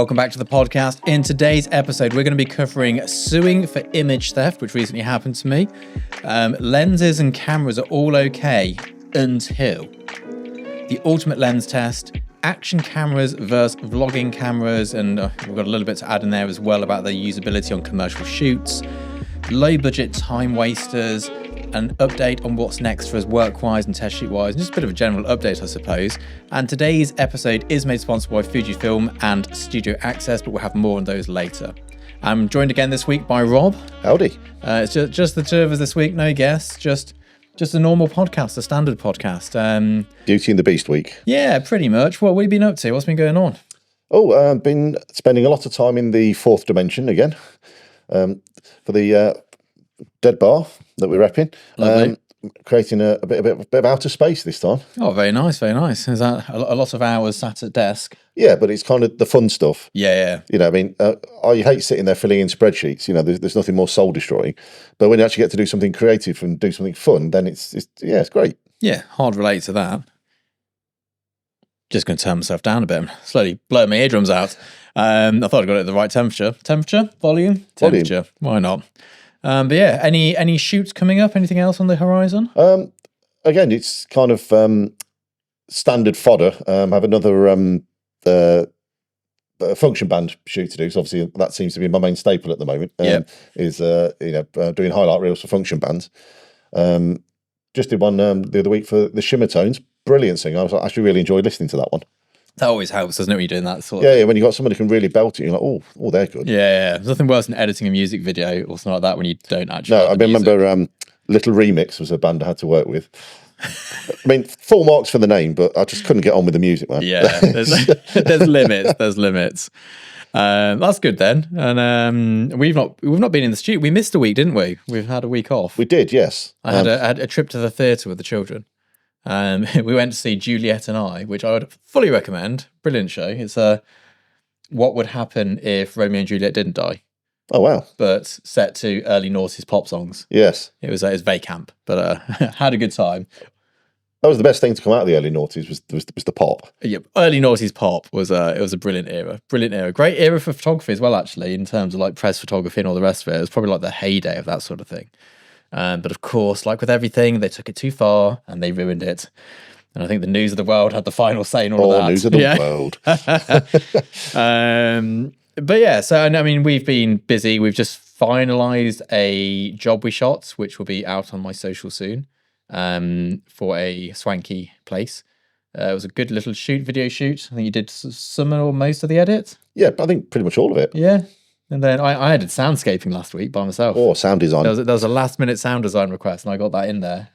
Welcome back to the podcast. In today's episode, we're going to be covering suing for image theft, which recently happened to me. Lenses and cameras are all okay until the ultimate lens test, action cameras versus vlogging cameras, and we've got a little bit to add in there as well about their usability on commercial shoots, low budget time wasters, an update on what's next for us work-wise and test shoot-wise, and just a bit of a general update, I suppose. And today's episode is made sponsored by Fujifilm and Studio Access, but we'll have more on those later. I'm joined again this week by Rob. Howdy. It's just the two of us this week, no guests, just a normal podcast, a standard podcast. Beauty and the Beast week. Yeah, pretty much. What have you been up to? What's been going on? I've been spending a lot of time in the fourth dimension again for the dead bar that we're repping. Creating a bit of outer space this time. Oh, very nice, very nice. Is that a lot of hours sat at desk? Yeah, but it's kind of the fun stuff. Yeah. You know, I mean, I hate sitting there filling in spreadsheets. You know, there's nothing more soul destroying. But when you actually get to do something creative and do something fun, then it's great. Yeah, hard relate to that. Just going to turn myself down a bit. I'm slowly blowing my eardrums out. I thought I got it at the right temperature. Temperature? Volume? Temperature. Why not? But yeah, any shoots coming up? Anything else on the horizon? Again, it's kind of standard fodder. I have another function band shoot to do. So obviously that seems to be my main staple at the moment. Is doing highlight reels for function bands. Just did one the other week for the Shimmer Tones. Brilliant thing. I actually really enjoyed listening to that one. That always helps, doesn't it, when you're doing that sort of thing? Yeah, when you got someone who can really belt it, you're like, oh, they're good. Yeah. There's nothing worse than editing a music video or something like that when you don't actually. No, I remember Little Remix was a band I had to work with. I mean, full marks for the name, but I just couldn't get on with the music, man. Yeah, there's limits. There's limits. That's good then. And we've not been in the studio. We missed a week, didn't we? We've had a week off. We did, yes. I had a trip to the theatre with the children. We went to see Juliet and I, which I would fully recommend. Brilliant show. It's what would happen if Romeo and Juliet didn't die. Oh wow! But set to early noughties pop songs. Yes, it was very camp, but had a good time. That was the best thing to come out of the early noughties was the pop. Yeah, early noughties pop was it was a brilliant era. Great era for photography as well, actually, in terms of like press photography and all the rest of it. It was probably like the heyday of that sort of thing. But of course, like with everything, they took it too far and they ruined it. And I think the news of the world had the final say in all of that. News of the world. But yeah, so I mean, we've been busy. We've just finalised a job we shot, which will be out on my social soon, for a swanky place. It was a good little video shoot. I think you did some or most of the edit. Yeah, I think pretty much all of it. Yeah. And then I did soundscaping last week by myself. Oh, sound design. There was a last minute sound design request and I got that in there.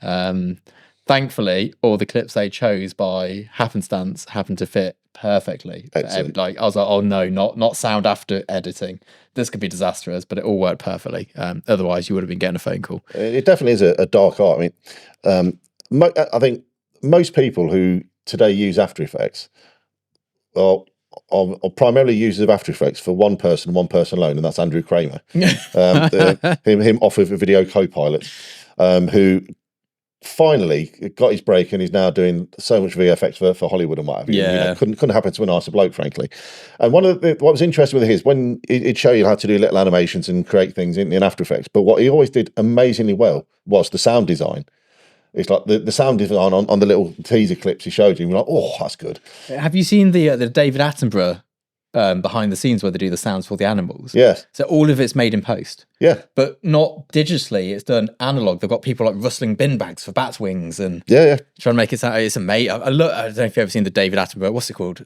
Thankfully, all the clips they chose by happenstance happened to fit perfectly. Excellent. Like I was like, oh no, not sound after editing. This could be disastrous, but it all worked perfectly. Otherwise, you would have been getting a phone call. It definitely is a dark art. I mean, I think most people who today use After Effects are primarily users of After Effects for one person alone, and that's Andrew Kramer. Him off of a video co-pilot, who finally got his break and he's now doing so much VFX for Hollywood and what have you. Yeah. You know, couldn't happen to a nicer bloke, frankly. And what was interesting with his, when he'd show you how to do little animations and create things in After Effects, but what he always did amazingly well was the sound design. It's like the sound design on the little teaser clips he showed you. You're like, oh, that's good. Have you seen the David Attenborough behind the scenes where they do the sounds for the animals? Yes. So all of it's made in post. Yeah. But not digitally. It's done analog. They've got people like rustling bin bags for bats' wings and trying to make it sound. It's amazing. I don't know if you've ever seen the David Attenborough. What's it called?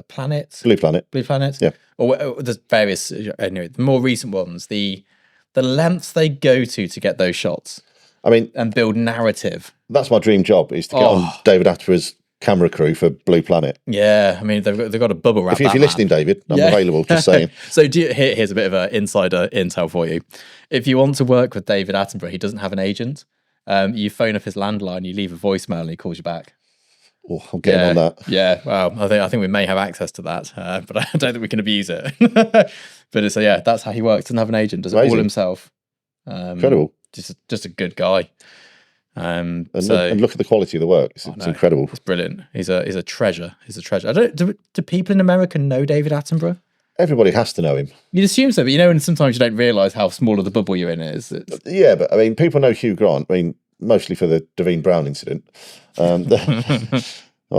Planet. Blue Planet. Blue Planet. Yeah. Or there's various. Anyway, the more recent ones. The lengths they go to get those shots. I mean, and build narrative. That's my dream job, is to get on David Attenborough's camera crew for Blue Planet. Yeah, I mean, they've got a bubble wrap. If you're listening, David, I'm available, just saying. So here's a bit of an insider intel for you. If you want to work with David Attenborough, he doesn't have an agent. You phone up his landline, you leave a voicemail and he calls you back. Oh, I'm getting on that. Yeah, well, I think we may have access to that, but I don't think we can abuse it. But that's how he works. Doesn't have an agent, does it all himself. Incredible. Just a good guy. And look at the quality of the work. It's incredible. It's brilliant. He's a treasure. He's a treasure. Do people in America know David Attenborough? everybody has to know him. You'd assume so, but and sometimes you don't realise how small of the bubble you're in is. Yeah, but I mean, people know Hugh Grant. I mean, mostly for the Devine Brown incident. Well,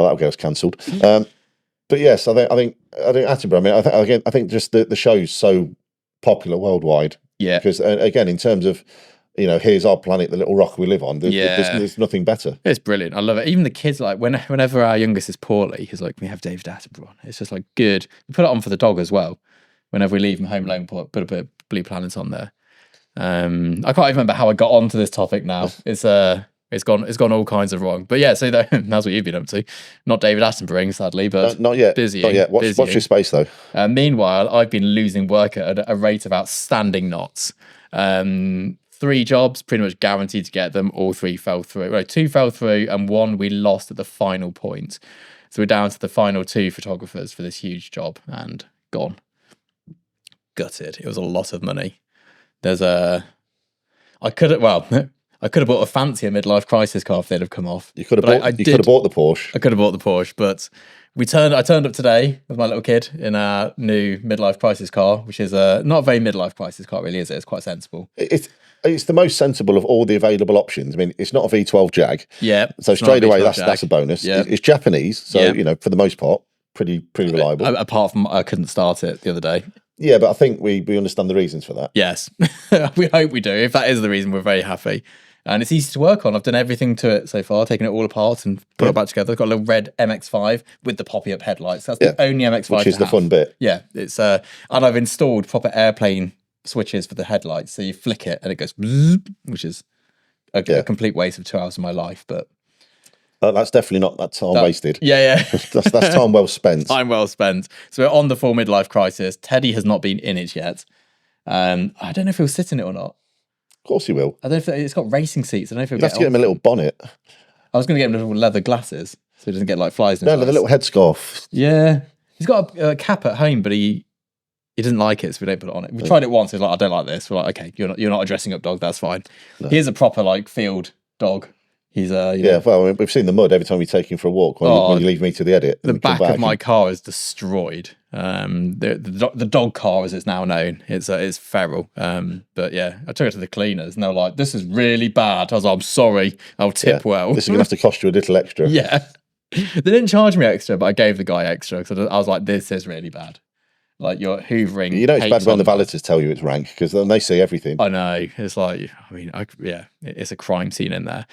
that'll get us cancelled. But yes, I think Attenborough. I mean, I think just the show's so popular worldwide. Yeah. Because again, in terms of here's our planet, the little rock we live on. There's nothing better. It's brilliant. I love it. Even the kids, like whenever our youngest is poorly, he's like, we have David Attenborough on. It's just like good. We put it on for the dog as well. Whenever we leave him home alone, put a bit of Blue Planet on there. I can't even remember how I got onto this topic now. It's gone all kinds of wrong. But yeah, so that's what you've been up to. Not David Attenborough, sadly, but not yet. Busy. Not yet. Watch your space though. Meanwhile, I've been losing work at a rate of outstanding knots. 3 jobs, pretty much guaranteed to get them. All 3 fell through. Well, 2 fell through, and 1 we lost at the final point. So we're down to the final 2 photographers for this huge job, and gone. Gutted. It was a lot of money. I could have bought a fancier midlife crisis car if they'd have come off. You could have bought the Porsche. I could have bought the Porsche, but I turned up today with my little kid in our new midlife crisis car, which is not a very midlife crisis car, really, is it? It's quite sensible. It's the most sensible of all the available options. I mean, it's not a V12 Jag. Yeah. So straight away, that's a bonus. Yeah. It's Japanese, so for the most part, pretty reliable. Apart from I couldn't start it the other day. Yeah, but I think we understand the reasons for that. Yes, we hope we do. If that is the reason, we're very happy. And it's easy to work on. I've done everything to it so far, taken it all apart and put it back together. I've got a little red MX-5 with the poppy-up headlights. That's the only MX-5 which is the fun bit. Yeah, it's and I've installed proper airplane switches for the headlights. So you flick it and it goes, which is a complete waste of 2 hours of my life. But that's definitely not that time wasted. Yeah. that's time well spent. Time well spent. So we're on the full midlife crisis. Teddy has not been in it yet. I don't know if he'll sit in it or not. Of course he will. I don't know if it's got racing seats. I don't know if he'll have to get him a little bonnet. I was going to get him little leather glasses so he doesn't get like flies. No, the little headscarf. Yeah, he's got a cap at home, but he didn't like it, so we don't put it on it. We tried it once. He's like, I don't like this. We're like, okay, you're not a dressing up dog. That's fine. No. He is a proper like field dog. He's well, we've seen the mud every time we take him for a walk when you leave me to the edit. The back of my car is destroyed. The dog car, as it's now known, it's feral. But yeah, I took it to the cleaners and they were like, "This is really bad." I was like, "I'm sorry, I'll tip well." This is gonna have to cost you a little extra. Yeah, they didn't charge me extra, but I gave the guy extra because I was like, "This is really bad." Like you're hoovering. You know it's bad when the valeters tell you it's rank because then they see everything. I know. It's like, it's a crime scene in there.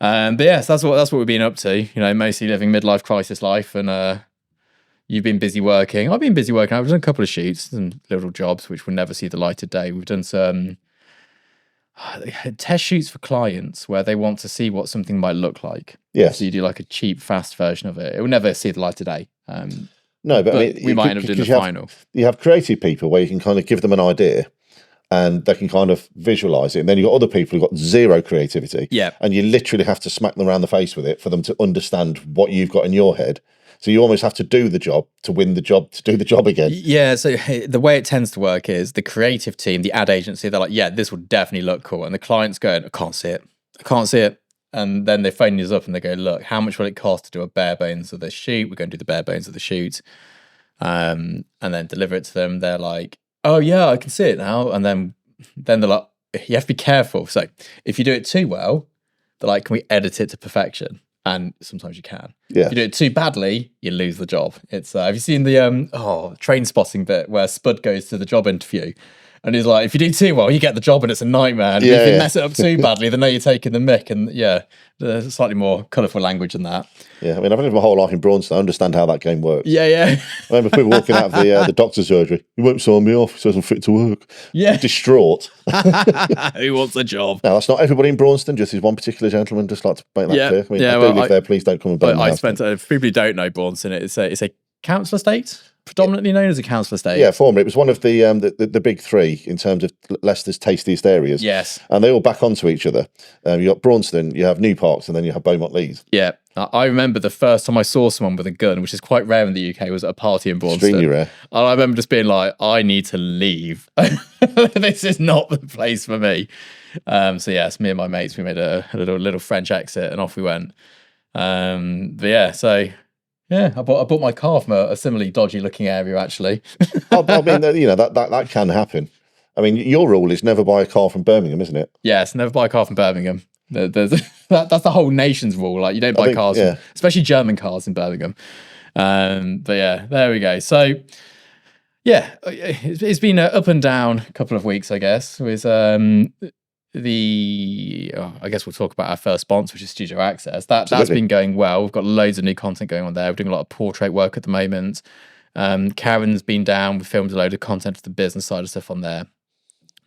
But yes, that's what we've been up to. Mostly living midlife crisis life, and you've been busy working. I've been busy working. I've done a couple of shoots and little jobs which will never see the light of day. We've done some test shoots for clients where they want to see what something might look like. Yes. So you do like a cheap, fast version of it. It will never see the light of day. No, but I mean, we might end up doing the final. You have creative people where you can kind of give them an idea and they can kind of visualize it. And then you've got other people who've got zero creativity. Yeah. And you literally have to smack them around the face with it for them to understand what you've got in your head. So you almost have to do the job to win the job, to do the job again. Yeah, so the way it tends to work is the creative team, the ad agency, they're like, yeah, this will definitely look cool. And the client's going, I can't see it. And then they phone us up and they go, look, how much will it cost to do a bare bones of the shoot? We're going to do the bare bones of the shoot. And then deliver it to them. They're like, oh yeah, I can see it now. And then they're like, you have to be careful. So if you do it too well, they're like, can we edit it to perfection? And sometimes you can. Yeah. If you do it too badly, you lose the job. It's have you seen the train spotting bit where Spud goes to the job interview and he's like, if you do too well, you get the job and it's a nightmare. And if you mess it up too badly, they know you're taking the mick. And there's slightly more colourful language than that. Yeah, I mean, I've lived my whole life in Braunston. I understand how that game works. Yeah. I remember people walking out of the doctor's surgery. He won't sign me off. He says I'm fit to work. Yeah. Distraught. Who wants a job? No, that's not everybody in Braunston. Just this one particular gentleman. Just like to make that clear. I mean, I do live there. Please don't come and burn my house. If people who don't know Braunston, it's a council estate. Predominantly known as a council estate. Yeah, formerly. It was one of the big three in terms of Leicester's tastiest areas. Yes. And they all back onto each other. You got Braunston, you have New Parks, and then you have Beaumont Leys. Yeah. I remember the first time I saw someone with a gun, which is quite rare in the UK, was at a party in Braunston. Extremely rare. And I remember just being like, I need to leave. This is not the place for me. So yes, me and my mates, we made a little French exit and off we went. But yeah, so Yeah, I bought my car from a similarly dodgy looking area, actually. I mean, that can happen. I mean, your rule is never buy a car from Birmingham, isn't it? Yes, never buy a car from Birmingham. That's the whole nation's rule. Like, you don't buy cars, especially German cars in Birmingham. But yeah, there we go. So yeah, it's been an up and down couple of weeks, I guess, with I guess we'll talk about our first sponsor, which is Studio Access. That's been going well. We've got loads of new content going on there. We're doing a lot of portrait work at the moment. Karen's been down. We filmed a load of content for the business side of stuff on there.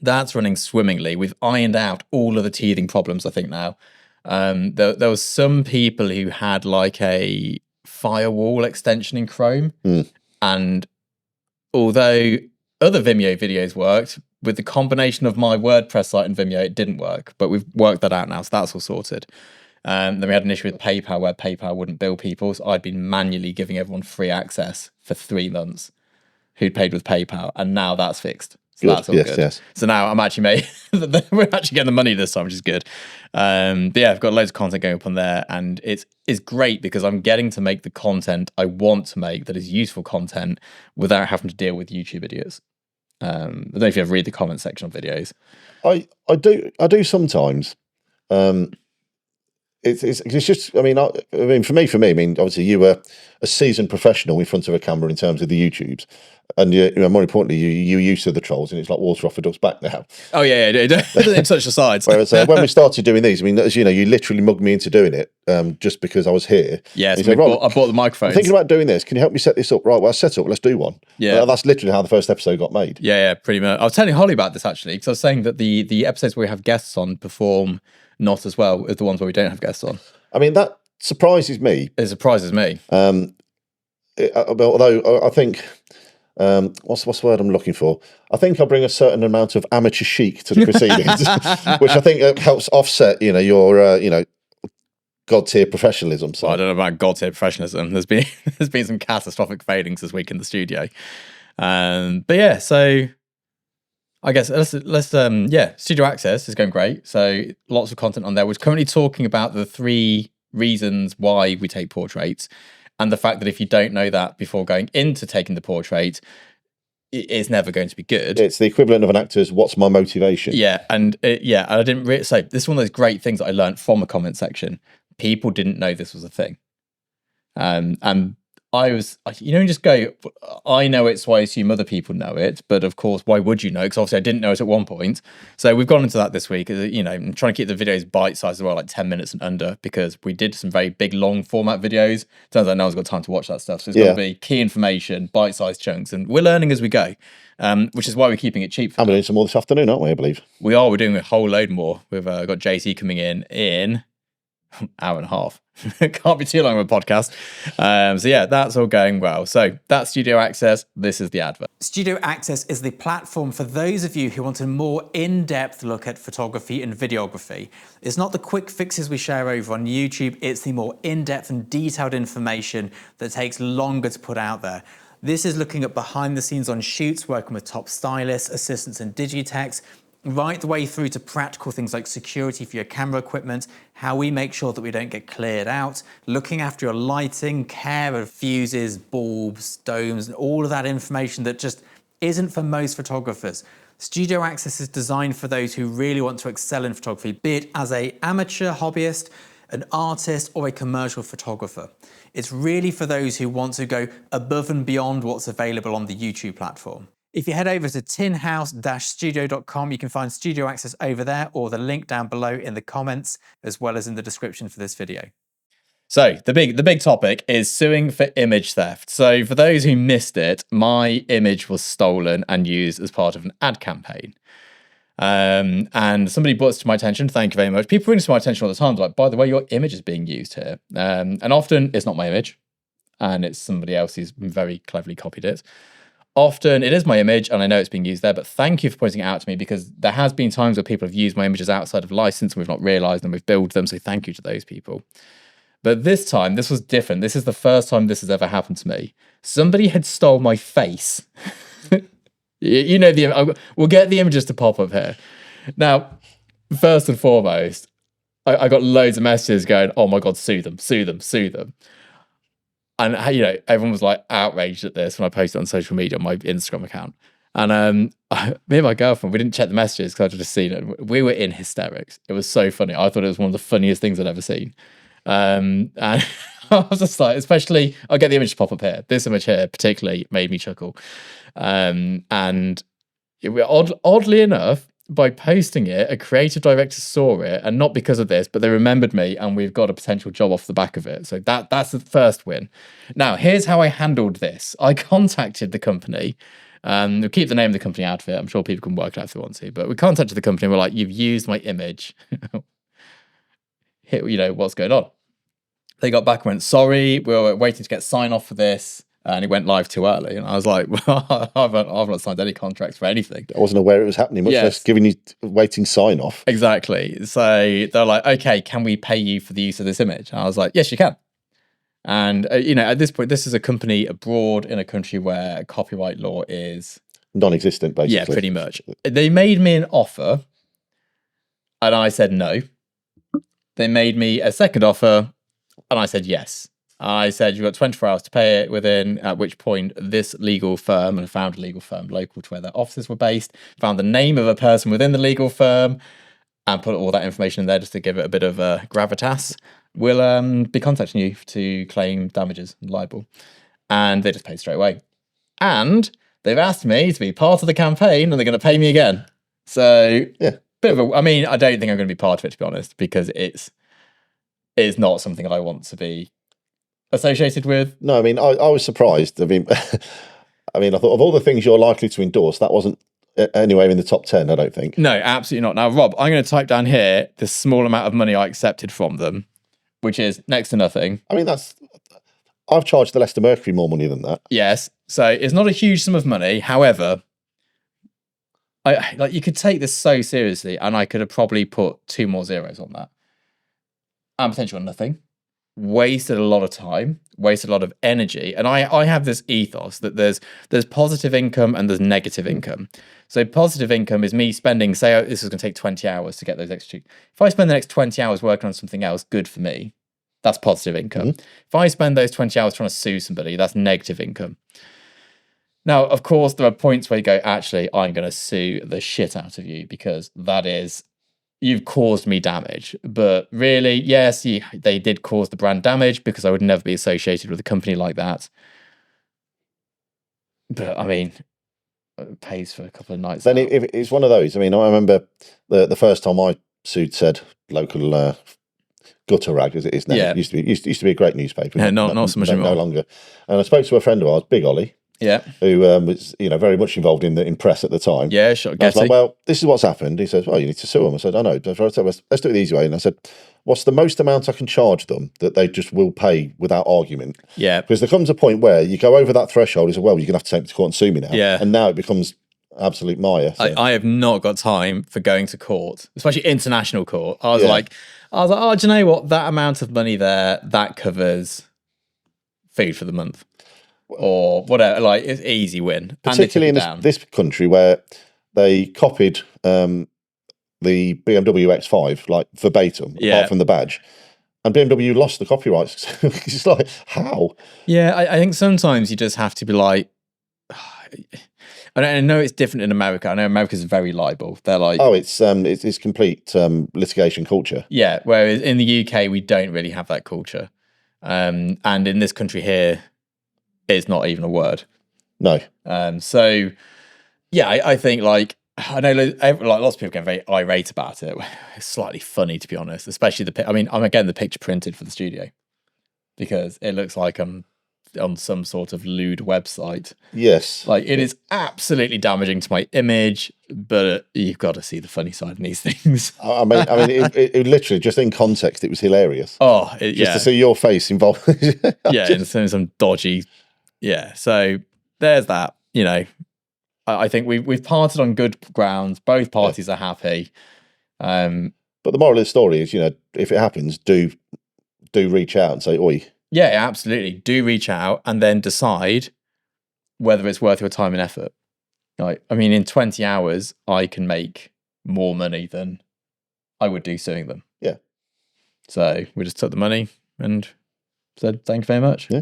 That's running swimmingly. We've ironed out all of the teething problems, I think, now. There was some people who had like a firewall extension in Chrome. And although other Vimeo videos worked, with the combination of my WordPress site and Vimeo, it didn't work. But we've worked that out now, so that's all sorted. Then we had an issue with PayPal where PayPal wouldn't bill people. So I'd been manually giving everyone free access for 3 months who'd paid with PayPal. And now that's fixed. So that's all good. Yes. So now I'm actually we're actually getting the money this time, which is good. But yeah, I've got loads of content going up on there, and it's great because I'm getting to make the content I want to make that is useful content without having to deal with YouTube idiots. I don't know if you ever read the comment section on videos. I do sometimes. It's just, I mean, for me, I mean, obviously you were a seasoned professional in front of a camera in terms of the YouTubes, and more importantly, you're used to the trolls, and it's like water off a duck's back now. Oh yeah, it's such asides. Whereas when we started doing these, I mean, as you know, you literally mugged me into doing it just because I was here. Yes, I bought the microphone. I'm thinking about doing this. Can you help me set this up? Right, well, set up. Let's do one. Yeah, that's literally how the first episode got made. Yeah, pretty much. I was telling Holly about this actually because I was saying that the episodes where we have guests on perform not as well as the ones where we don't have guests on. I mean, that surprises me. It surprises me. Although I think, what's the word I'm looking for? I think I bring a certain amount of amateur chic to the proceedings, which I think helps offset, your, god tier professionalism. So I don't know about god tier professionalism. There's been some catastrophic failings this week in the studio. But yeah, so I guess let's Studio Access is going great. So lots of content on there. We're currently talking about the 3 reasons why we take portraits, and the fact that if you don't know that before going into taking the portrait, it's never going to be good. It's the equivalent of an actor's "What's my motivation?" Yeah, and I didn't really say this is one of those great things that I learned from a comment section. People didn't know this was a thing, and I was, you just go, I know it, so I assume other people know it. But of course, why would you know? Because obviously I didn't know it at one point. So we've gone into that this week. I'm trying to keep the videos bite-sized as well, like 10 minutes and under, because we did some very big, long format videos. Turns out no one's got time to watch that stuff. So it's got to be key information, bite-sized chunks. And we're learning as we go, which is why we're keeping it cheap. And we're doing some more this afternoon, aren't we, I believe? We are. We're doing a whole load more. We've got JC coming in hour and a half. Can't be too long of a podcast. So yeah, that's all going well. So that's Studio Access. This is the advert. Studio Access is the platform for those of you who want a more in-depth look at photography and videography. It's not the quick fixes we share over on YouTube. It's the more in-depth and detailed information that takes longer to put out there. This is looking at behind the scenes on shoots, working with top stylists, assistants and digitechs, right the way through to practical things like security for your camera equipment, how we make sure that we don't get cleared out, looking after your lighting, care of fuses, bulbs, domes, and all of that information that just isn't for most photographers. Studio Access is designed for those who really want to excel in photography, be it as an amateur hobbyist, an artist, or a commercial photographer. It's really for those who want to go above and beyond what's available on the YouTube platform. If you head over to tinhouse-studio.com, you can find Studio Access over there, or the link down below in the comments, as well as in the description for this video. So the big topic is suing for image theft. So for those who missed it, my image was stolen and used as part of an ad campaign. And somebody brought this to my attention. Thank you very much. People bring this to my attention all the time. Like, by the way, your image is being used here. And often it's not my image, and it's somebody else who's very cleverly copied it. Often it is my image and I know it's being used there, but thank you for pointing it out to me, because there has been times where people have used my images outside of license and we've not realised and we've billed them, so thank you to those people. But this time, this was different. This is the first time this has ever happened to me. Somebody had stole my face. We'll get the images to pop up here. Now, first and foremost, I got loads of messages going, oh my God, sue them, sue them, sue them. And everyone was like outraged at this when I posted on social media on my Instagram account. And me and my girlfriend, we didn't check the messages because I'd just seen it. We were in hysterics. It was so funny. I thought it was one of the funniest things I'd ever seen. And I was just like, especially, I'll get the image to pop up here. This image here particularly made me chuckle. And oddly enough, by posting it, a creative director saw it, and not because of this, but they remembered me, and we've got a potential job off the back of it. So that's the first win. Now, here's how I handled this. I contacted the company. We'll keep the name of the company out of it. I'm sure people can work it out if they want to. But we contacted the company. We're like, you've used my image. What's going on? They got back and went, sorry, we were waiting to get sign off for this. And it went live too early. And I was like, well, I've not signed any contracts for anything. I wasn't aware it was happening, much less giving you waiting sign off. Exactly. So they're like, okay, can we pay you for the use of this image? And I was like, yes, you can. And, at this point, this is a company abroad in a country where copyright law is non-existent, basically. Yeah, pretty much. They made me an offer and I said no. They made me a second offer and I said yes. I said, you've got 24 hours to pay it within, at which point this legal firm, and I found a legal firm local to where their offices were based, found the name of a person within the legal firm, and put all that information in there just to give it a bit of gravitas. We'll be contacting you to claim damages and libel. And they just paid straight away. And they've asked me to be part of the campaign, and they're going to pay me again. So, yeah, bit of I don't think I'm going to be part of it, to be honest, because it's not something I want to be associated with. No, I was surprised. I thought of all the things you're likely to endorse, that wasn't anywhere in the top 10, I don't think. No, absolutely not. Now, Rob, I'm going to type down here the small amount of money I accepted from them, which is next to nothing. I've charged the Leicester Mercury more money than that. Yes. So it's not a huge sum of money. However, you could take this so seriously, and I could have probably put 2 more zeros on that. And potentially on nothing. Wasted a lot of time, wasted a lot of energy. And I have this ethos that there's positive income and there's negative income. So positive income is me spending, say this is going to take 20 hours to get those extra. If I spend the next 20 hours working on something else good for me, that's positive income. Mm-hmm. If I spend those 20 hours trying to sue somebody, that's negative income. Now, of course, there are points where you go, actually, I'm going to sue the shit out of you because you've caused me damage. But really, yes, they did cause the brand damage because I would never be associated with a company like that. But it pays for a couple of nights. Then it's one of those. I remember the first time I sued said local gutter rag, as it is now. Yeah. It used to be a great newspaper. Yeah, not so much anymore. No longer. And I spoke to a friend of ours, Big Ollie. Yeah, who was very much involved in press at the time. Yeah, sure. I was like, well, this is what's happened. He says, well, you need to sue them. I said, I know. Let's do it the easy way. And I said, what's the most amount I can charge them that they just will pay without argument? Yeah, because there comes a point where you go over that threshold. He said, well, you're gonna have to take me to court and sue me now. Yeah, and now it becomes absolute mire. So. I have not got time for going to court, especially international court. I was like, oh, do you know what? That amount of money there, that covers food for the month. Or whatever, it's easy win. Particularly in this country where they copied the BMW X5 verbatim, apart from the badge, and BMW lost the copyrights. It's like, how? Yeah, I think sometimes you just have to be like, I know it's different in America. I know America's very liable. They're like, it's complete litigation culture. Yeah, whereas in the UK we don't really have that culture, and in this country here. It's not even a word. No. So, yeah, I think I know lots of people get very irate about it. It's slightly funny, to be honest, especially I'm again the picture printed for the studio because it looks like I'm on some sort of lewd website. Yes. It is absolutely damaging to my image, but you've got to see the funny side in these things. It literally, just in context, it was hilarious. Oh, to see your face involved. In some dodgy. Yeah, so there's that. I think we've parted on good grounds. Both parties are happy. But the moral of the story is, if it happens, do reach out and say, oi. Yeah, absolutely. Do reach out and then decide whether it's worth your time and effort. In 20 hours, I can make more money than I would do suing them. Yeah. So we just took the money and said, thank you very much. Yeah.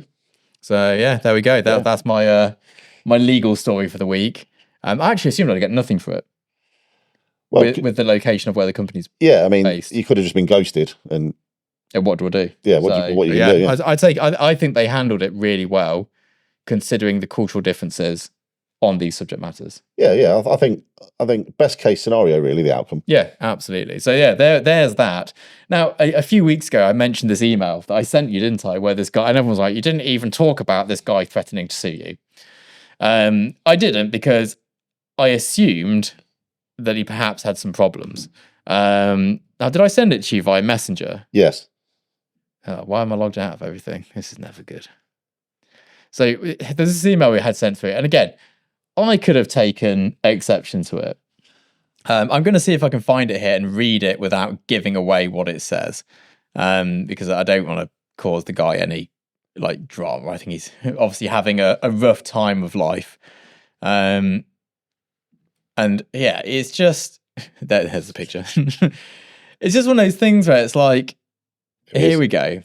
So yeah, there we go. That's my my legal story for the week. I actually assumed I'd get nothing for it. Well, with the location of where the company's based. You could have just been ghosted, and what do I do? Yeah, what you can do? Yeah. I think they handled it really well, considering the cultural differences on these subject matters. Yeah. I think best case scenario, really, the outcome. Yeah, absolutely. So yeah, there's that. Now, a few weeks ago, I mentioned this email that I sent you, didn't I? Where this guy, and everyone was like, "You didn't even talk about this guy threatening to sue you." I didn't, because I assumed that he perhaps had some problems. Now, did I send it to you via Messenger? Yes. Why am I logged out of everything? This is never good. So there's this email we had sent through, and again, I could have taken exception to it. I'm going to see if I can find it here and read it without giving away what it says, because I don't want to cause the guy any drama. I think he's obviously having a rough time of life. And yeah, it's just there's the picture. It's just one of those things where it's like, here we go.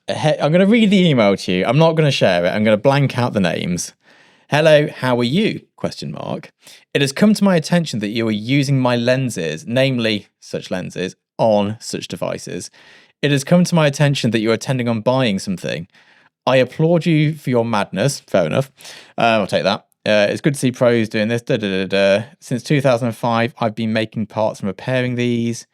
I'm going to read the email to you. I'm not going to share it. I'm going to blank out the names. Hello, how are you? ? It has come to my attention that you are using my lenses, namely such lenses, on such devices. It has come to my attention that you are intending on buying something. I applaud you for your madness. Fair enough. I'll take that. It's good to see pros doing this. Since 2005, I've been making parts and repairing these.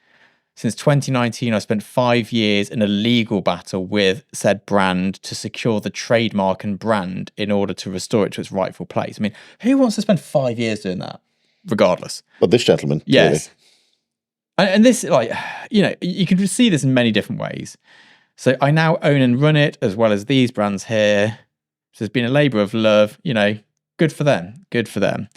Since 2019, I spent 5 years in a legal battle with said brand to secure the trademark and brand in order to restore it to its rightful place. I mean, who wants to spend 5 years doing that? Regardless. But this gentleman. Yes. Really. And this, you can see this in many different ways. So I now own and run it, as well as these brands here. So it's been a labour of love, good for them. Good for them.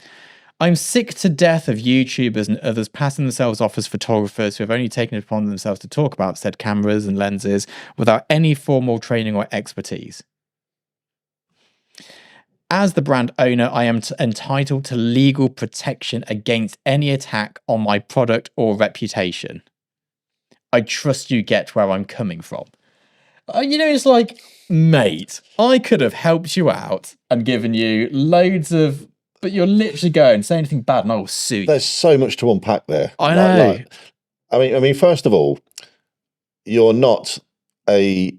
I'm sick to death of YouTubers and others passing themselves off as photographers who have only taken it upon themselves to talk about said cameras and lenses without any formal training or expertise. As the brand owner, I am entitled to legal protection against any attack on my product or reputation. I trust you get where I'm coming from. It's like, mate, I could have helped you out and given you loads of... But you're literally going, say anything bad and I will sue you. There's so much to unpack there. I know. I mean, first of all, you're not a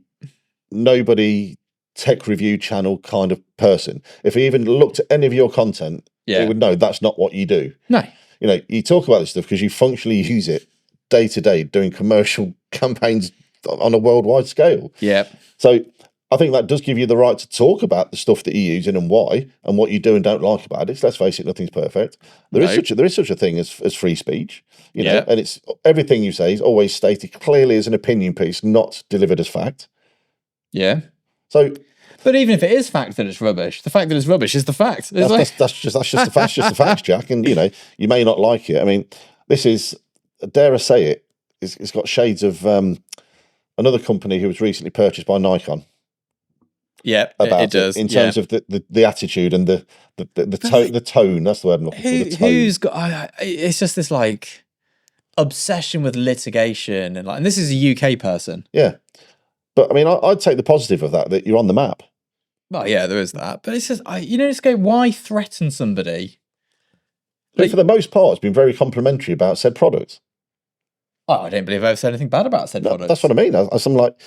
nobody tech review channel kind of person. If he even looked at any of your content, he would know that's not what you do. No. You talk about this stuff because you functionally use it day to day doing commercial campaigns on a worldwide scale. Yeah. So I think that does give you the right to talk about the stuff that you're using and why, and what you do and don't like about it. Let's face it, nothing's perfect. There is such a thing as free speech, and it's everything you say is always stated clearly as an opinion piece, not delivered as fact. Yeah. So, but even if it is fact that it's rubbish, the fact that it's rubbish is the fact. That's just the facts, Jack. And you may not like it. I mean, this is, dare I say it, it's got shades of another company who was recently purchased by Nikon. Yeah, it does. In terms of the attitude and the tone. That's the word I'm looking for. The tone. Who's got? It's just this obsession with litigation and this is a UK person. Yeah, but I mean, I'd take the positive of that you're on the map. Well, yeah, there is that, but it's just just go. Why threaten somebody? But for the most part, it's been very complimentary about said products. Oh, I don't believe I've said anything bad about said products. That's what I mean. I'm like.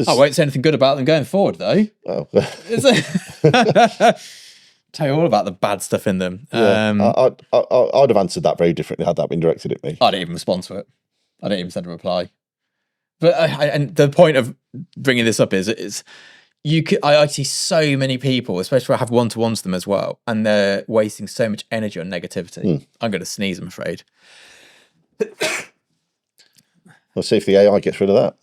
I won't say anything good about them going forward, though. Oh. Tell you all about the bad stuff in them. Yeah. I'd have answered that very differently had that been directed at me. I didn't even respond to it. I didn't even send a reply. But and the point of bringing this up is I see so many people, especially when I have one-to-ones with them as well, and they're wasting so much energy on negativity. I'm going to sneeze, I'm afraid. We'll see if the AI gets rid of that.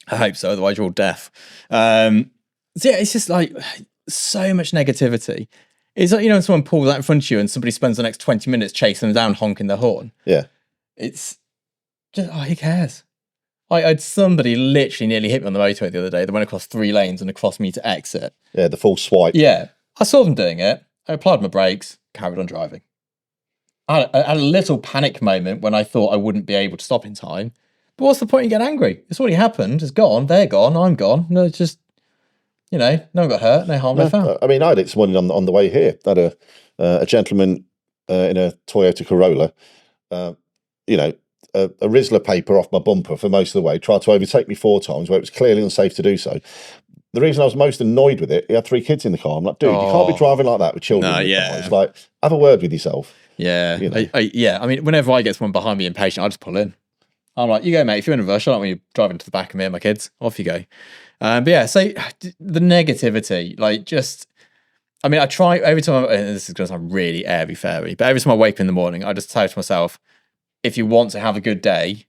I hope so, otherwise you're all deaf. So yeah, it's just so much negativity. It's like, when someone pulls out in front of you and somebody spends the next 20 minutes chasing them down, honking their horn. Yeah. It's just, who cares? I had somebody literally nearly hit me on the motorway the other day. They went across 3 lanes and across me to exit. Yeah, the full swipe. Yeah. I saw them doing it. I applied my brakes, carried on driving. I had a little panic moment when I thought I wouldn't be able to stop in time. But what's the point in getting angry? It's already happened. It's gone. They're gone. I'm gone. No, it's just You know, no one got hurt, no harm, no foul. I mean, I had it this morning on the way here. I had a gentleman in a Toyota Corolla, you know, a Rizzler paper off my bumper for most of the way, tried to overtake me 4 times where it was clearly unsafe to do so. The reason I was most annoyed with it, he had 3 kids in the car. I'm like, dude, you can't be driving like that with children in the car. It's like, have a word with yourself. Yeah. You know? I mean, whenever I get someone behind me impatient, I just pull in. I'm like, you go, mate. If you're in a rush, I don't want you driving to the back of me and my kids. Off you go. But yeah, so the negativity, like just, I mean, I try every time, and this is going to sound really airy-fairy, but every time I wake up in the morning, I just tell to myself, if you want to have a good day,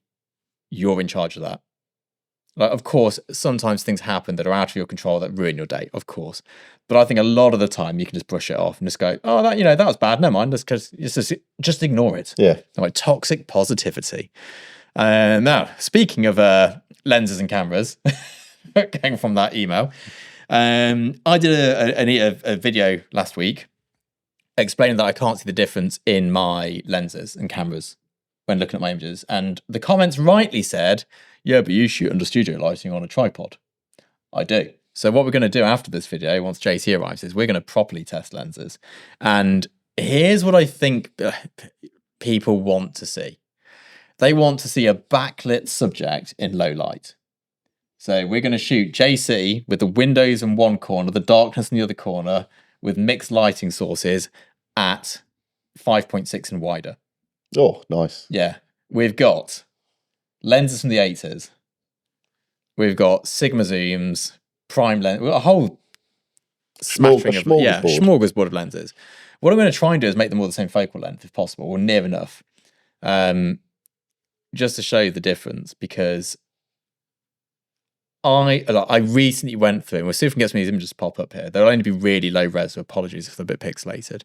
you're in charge of that. Like, of course, sometimes things happen that are out of your control that ruin your day, of course. But I think a lot of the time you can just brush it off and just go, oh, that, you know, that was bad. Never mind. Just ignore it. Yeah. Like toxic positivity. Now, speaking of lenses and cameras, going from that email, I did a video last week explaining that I can't see the difference in my lenses and cameras when looking at my images. And the comments rightly said, yeah, but you shoot under studio lighting on a tripod. I do. So what we're going to do after this video, once JC arrives, is we're going to properly test lenses. And here's what I think people want to see. They want to see a backlit subject in low light. So we're going to shoot JC with the windows in one corner, the darkness in the other corner, with mixed lighting sources at 5.6 and wider. Oh, nice. Yeah. We've got lenses from the 80s. We've got Sigma zooms, prime lens, a whole smorgasbord of lenses. What I'm going to try and do is make them all the same focal length if possible, or near enough, just to show you the difference. Because I recently went through, and we'll see if we can get some of these images to pop up here. They'll only be really low res, so apologies if they're a bit pixelated.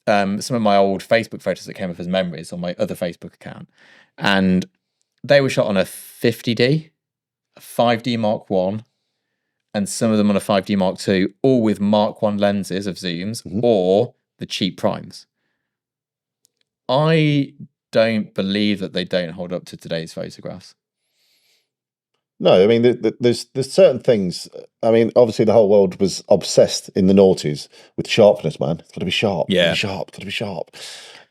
Some of my old Facebook photos that came up as memories on my other Facebook account, and they were shot on a 50D, a 5D Mark 1, and some of them on a 5D Mark 2, all with Mark 1 lenses of zooms, or the cheap primes. I don't believe that they don't hold up to today's photographs. No, I mean, there's certain things. I mean, obviously the whole world was obsessed in the noughties with sharpness, man. It's got to be sharp. Yeah. Got to be sharp.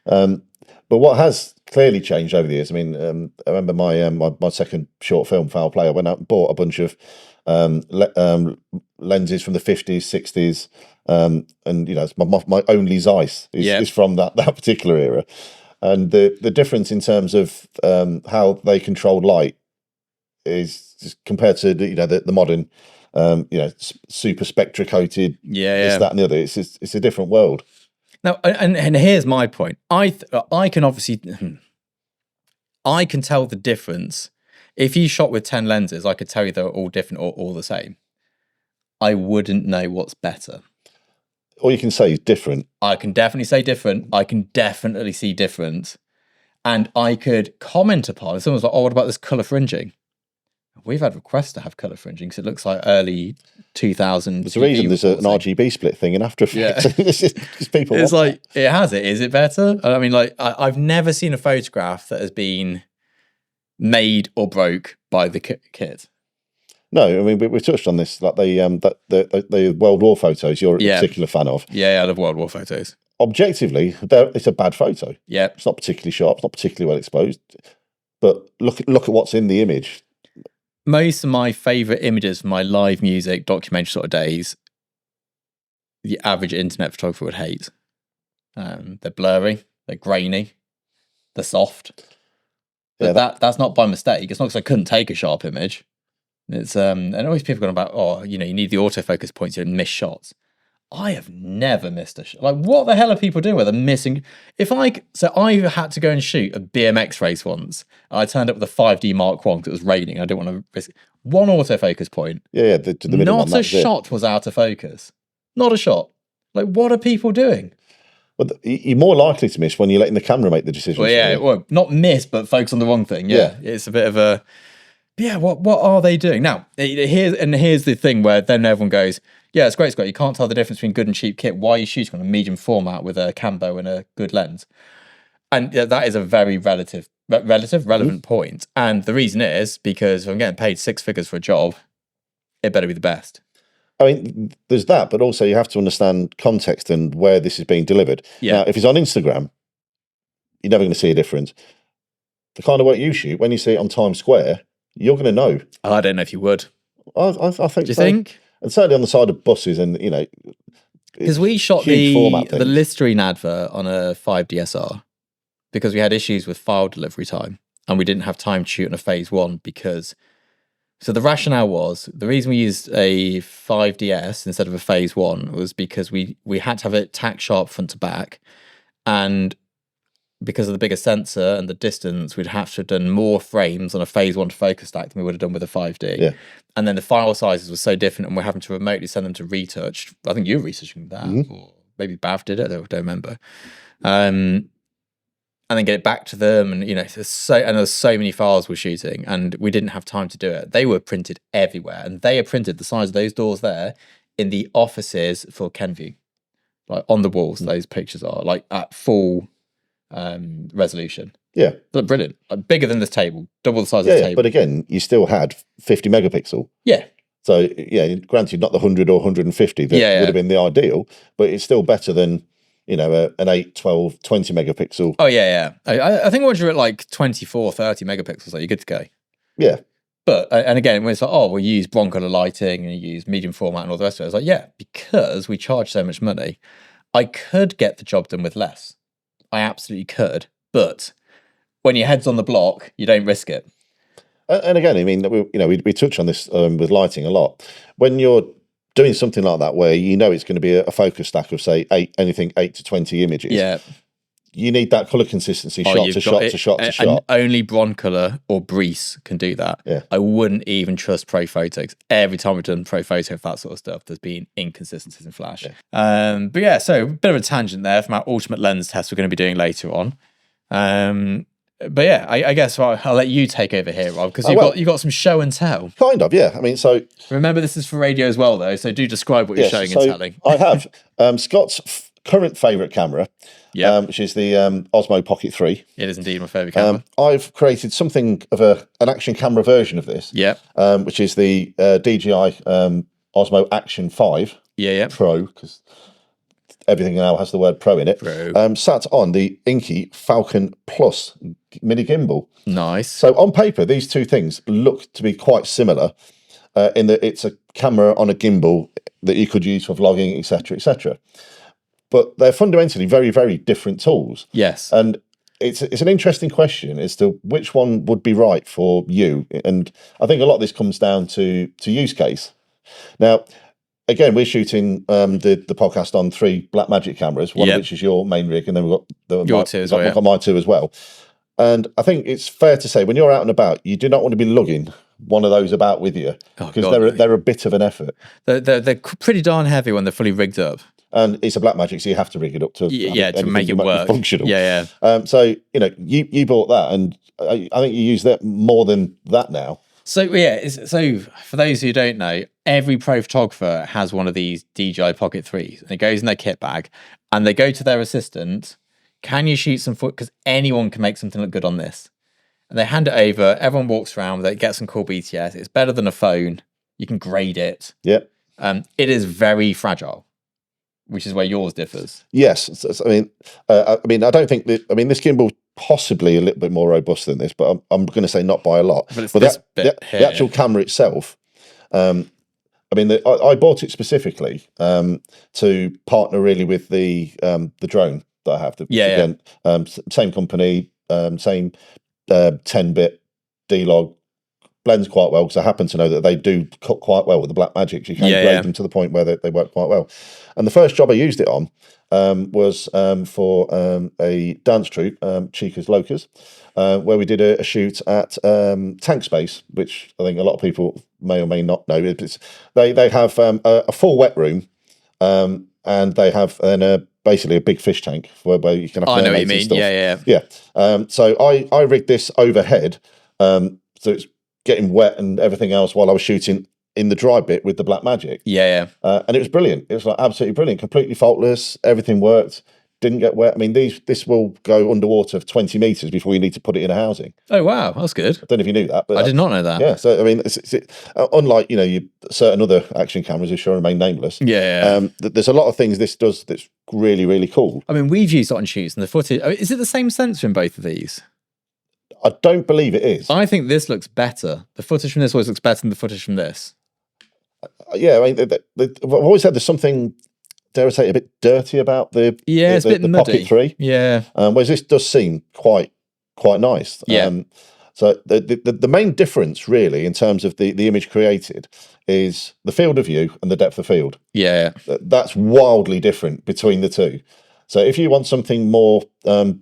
But what has clearly changed over the years, I mean, I remember my second short film, Foul Play, I went out and bought a bunch of lenses from the 50s, 60s, and, you know, my only Zeiss is from that particular era. And the difference in terms of how they controlled light is just compared to the modern, you know, super spectra coated, this, that, and the other. It's a different world. Now, and here's my point. I can obviously, I can tell the difference. If you shot with 10 lenses, I could tell you they're all different or all the same. I wouldn't know what's better. All you can say is different. I can definitely say different. I can definitely see different. And I could comment upon it. Someone's like, oh, what about this colour fringing? We've had requests to have colour fringing because it looks like early 2000s. There's a reason there's an RGB split thing in After Effects. Yeah. People it's like, it has it. Is it better? I mean, like, I've never seen a photograph that has been made or broke by the kit. No, I mean, we touched on this, like the World War photos you're a particular fan of. Yeah, I love World War photos. Objectively, it's a bad photo. Yeah. It's not particularly sharp, it's not particularly well exposed. But look at what's in the image. Most of my favourite images from my live music documentary sort of days, the average internet photographer would hate. They're blurry, they're grainy, they're soft. But that's not by mistake. It's not because I couldn't take a sharp image. It's and always people going about, oh, you know, you need the autofocus points here and miss shots. I have never missed a shot. Like, what the hell are people doing where they're missing? So I had to go and shoot a BMX race once. I turned up with a 5D Mark 1 because it was raining. I didn't want to risk one autofocus point. Yeah, the middle one. Not a shot was out of focus. Not a shot. Like, what are people doing? Well, you're more likely to miss when you're letting the camera make the decision. Well, yeah, well, not miss, but focus on the wrong thing. Yeah. It's a bit of a... Yeah, what are they doing? Now, here's the thing where then everyone goes, yeah, it's great, Scott. You can't tell the difference between good and cheap kit. Why are you shooting on a medium format with a cambo and a good lens? And that is a very relevant point. And the reason is because if I'm getting paid 6 figures for a job, it better be the best. I mean, there's that, but also you have to understand context and where this is being delivered. Yeah. Now, if it's on Instagram, you're never going to see a difference. The kind of work you shoot, when you see it on Times Square, you're going to know. I don't know if you would. I think Do you so. think? And certainly on the side of buses and, you know, Because we shot huge format the things. Listerine advert on a 5DSR because we had issues with file delivery time and we didn't have time to shoot on a phase 1 because... So the rationale was, the reason we used a 5DS instead of a phase 1 was because we had to have it tack sharp front to back, and because of the bigger sensor and the distance, we'd have to have done more frames on a phase 1 focus stack than we would have done with a 5D. Yeah. And then the file sizes were so different and we're having to remotely send them to retouch. I think you were researching that, or maybe Bav did it, I don't remember. And then get it back to them, and there's so many files we're shooting, and we didn't have time to do it. They were printed everywhere, and they are printed the size of those doors there in the offices for Kenview, like on the walls. Those pictures are like at full resolution. Yeah, they're brilliant, like bigger than this table, double the size of the table. But again, you still had 50 megapixel. Yeah. So yeah, granted, not the 100 or 150 that would have been the ideal, but it's still better than an 8, 12, 20 megapixel. Oh, yeah. I think once you're at like 24, 30 megapixels, like, you're good to go. Yeah. But, and again, when it's like, we use broncolor lighting and you use medium format and all the rest of it, it's like, yeah, because we charge so much money, I could get the job done with less. I absolutely could. But when your head's on the block, you don't risk it. And again, I mean, we touch on this with lighting a lot. When you're doing something like that, where it's going to be a focus stack of say 8 to 20 images. Yeah, you need that color consistency, shot to shot. And only broncolor or Breeze can do that. Yeah, I wouldn't even trust Pro Photo. Every time we've done Pro Photo for that sort of stuff, there's been inconsistencies in Flash. Yeah. But yeah, so a bit of a tangent there from our ultimate lens test we're going to be doing later on. But yeah, I guess I'll let you take over here, Rob, because you've got some show and tell. Kind of, yeah. I mean, so remember, this is for radio as well, though. So do describe what you're showing and telling. I have Scott's current favourite camera, which is the Osmo Pocket 3. It is indeed my favourite camera. I've created something of an action camera version of this. Yeah. Which is the DJI Osmo Action 5 Pro, because everything now has the word Pro in it. Sat on the Inky Falcon Plus mini gimbal. Nice. So on paper, these two things look to be quite similar in that it's a camera on a gimbal that you could use for vlogging, etc., etc. But they're fundamentally very, very different tools. Yes. And it's an interesting question as to which one would be right for you. And I think a lot of this comes down to use case. Now, again, we're shooting the podcast on 3 Blackmagic cameras, one of which is your main rig, and then we've got mine too as well. And I think it's fair to say, when you're out and about, you do not want to be lugging one of those about with you, because they're a bit of an effort. They're pretty darn heavy when they're fully rigged up. And it's a Blackmagic, so you have to rig it up to to make it work functional. Yeah. So you bought that, and I think you use that more than that now. So so for those who don't know, every pro photographer has one of these DJI Pocket 3s, and it goes in their kit bag, and they go to their assistant. Can you shoot some footage? Because anyone can make something look good on this. And they hand it over. Everyone walks around. They get some cool BTS. It's better than a phone. You can grade it. Yeah. It is very fragile, which is where yours differs. Yes. I mean, I don't think that. I mean, this gimbal possibly a little bit more robust than this, but I'm going to say not by a lot. But the actual camera itself. I mean, I bought it specifically to partner really with the drone that I have. Same company, same 10-bit D-Log, blends quite well, because I happen to know that they do cut quite well with the Blackmagics. You can grade them to the point where they work quite well. And the first job I used it on was for a dance troupe, Chicas Locas, where we did a shoot at Tank Space, which I think a lot of people may or may not know. They have a full wet room, and they have basically a big fish tank where you can have. I know what you mean. Yeah. So I rigged this overhead, so it's getting wet and everything else while I was shooting in the dry bit with the Blackmagic. And it was brilliant. It was like absolutely brilliant, completely faultless. Everything worked. didn't get wet. I mean, this will go underwater for 20 meters before you need to put it in a housing. Oh wow, that's good. I don't know if you knew that, but I did not know that. Yeah, so I mean, unlike certain other action cameras who shall remain nameless. Yeah. There's a lot of things this does that's really, really cool. I mean, we've used it on shoots, and the footage. Is it the same sensor in both of these? I don't believe it is. I think this looks better. The footage from this always looks better than the footage from this. Yeah, I mean, I've always said there's something, dare I say, a bit dirty about the it's a bit the muddy. Pocket 3. Yeah. Whereas this does seem quite nice. Yeah. So the main difference really in terms of the image created is the field of view and the depth of field. Yeah. That's wildly different between the two. So if you want something more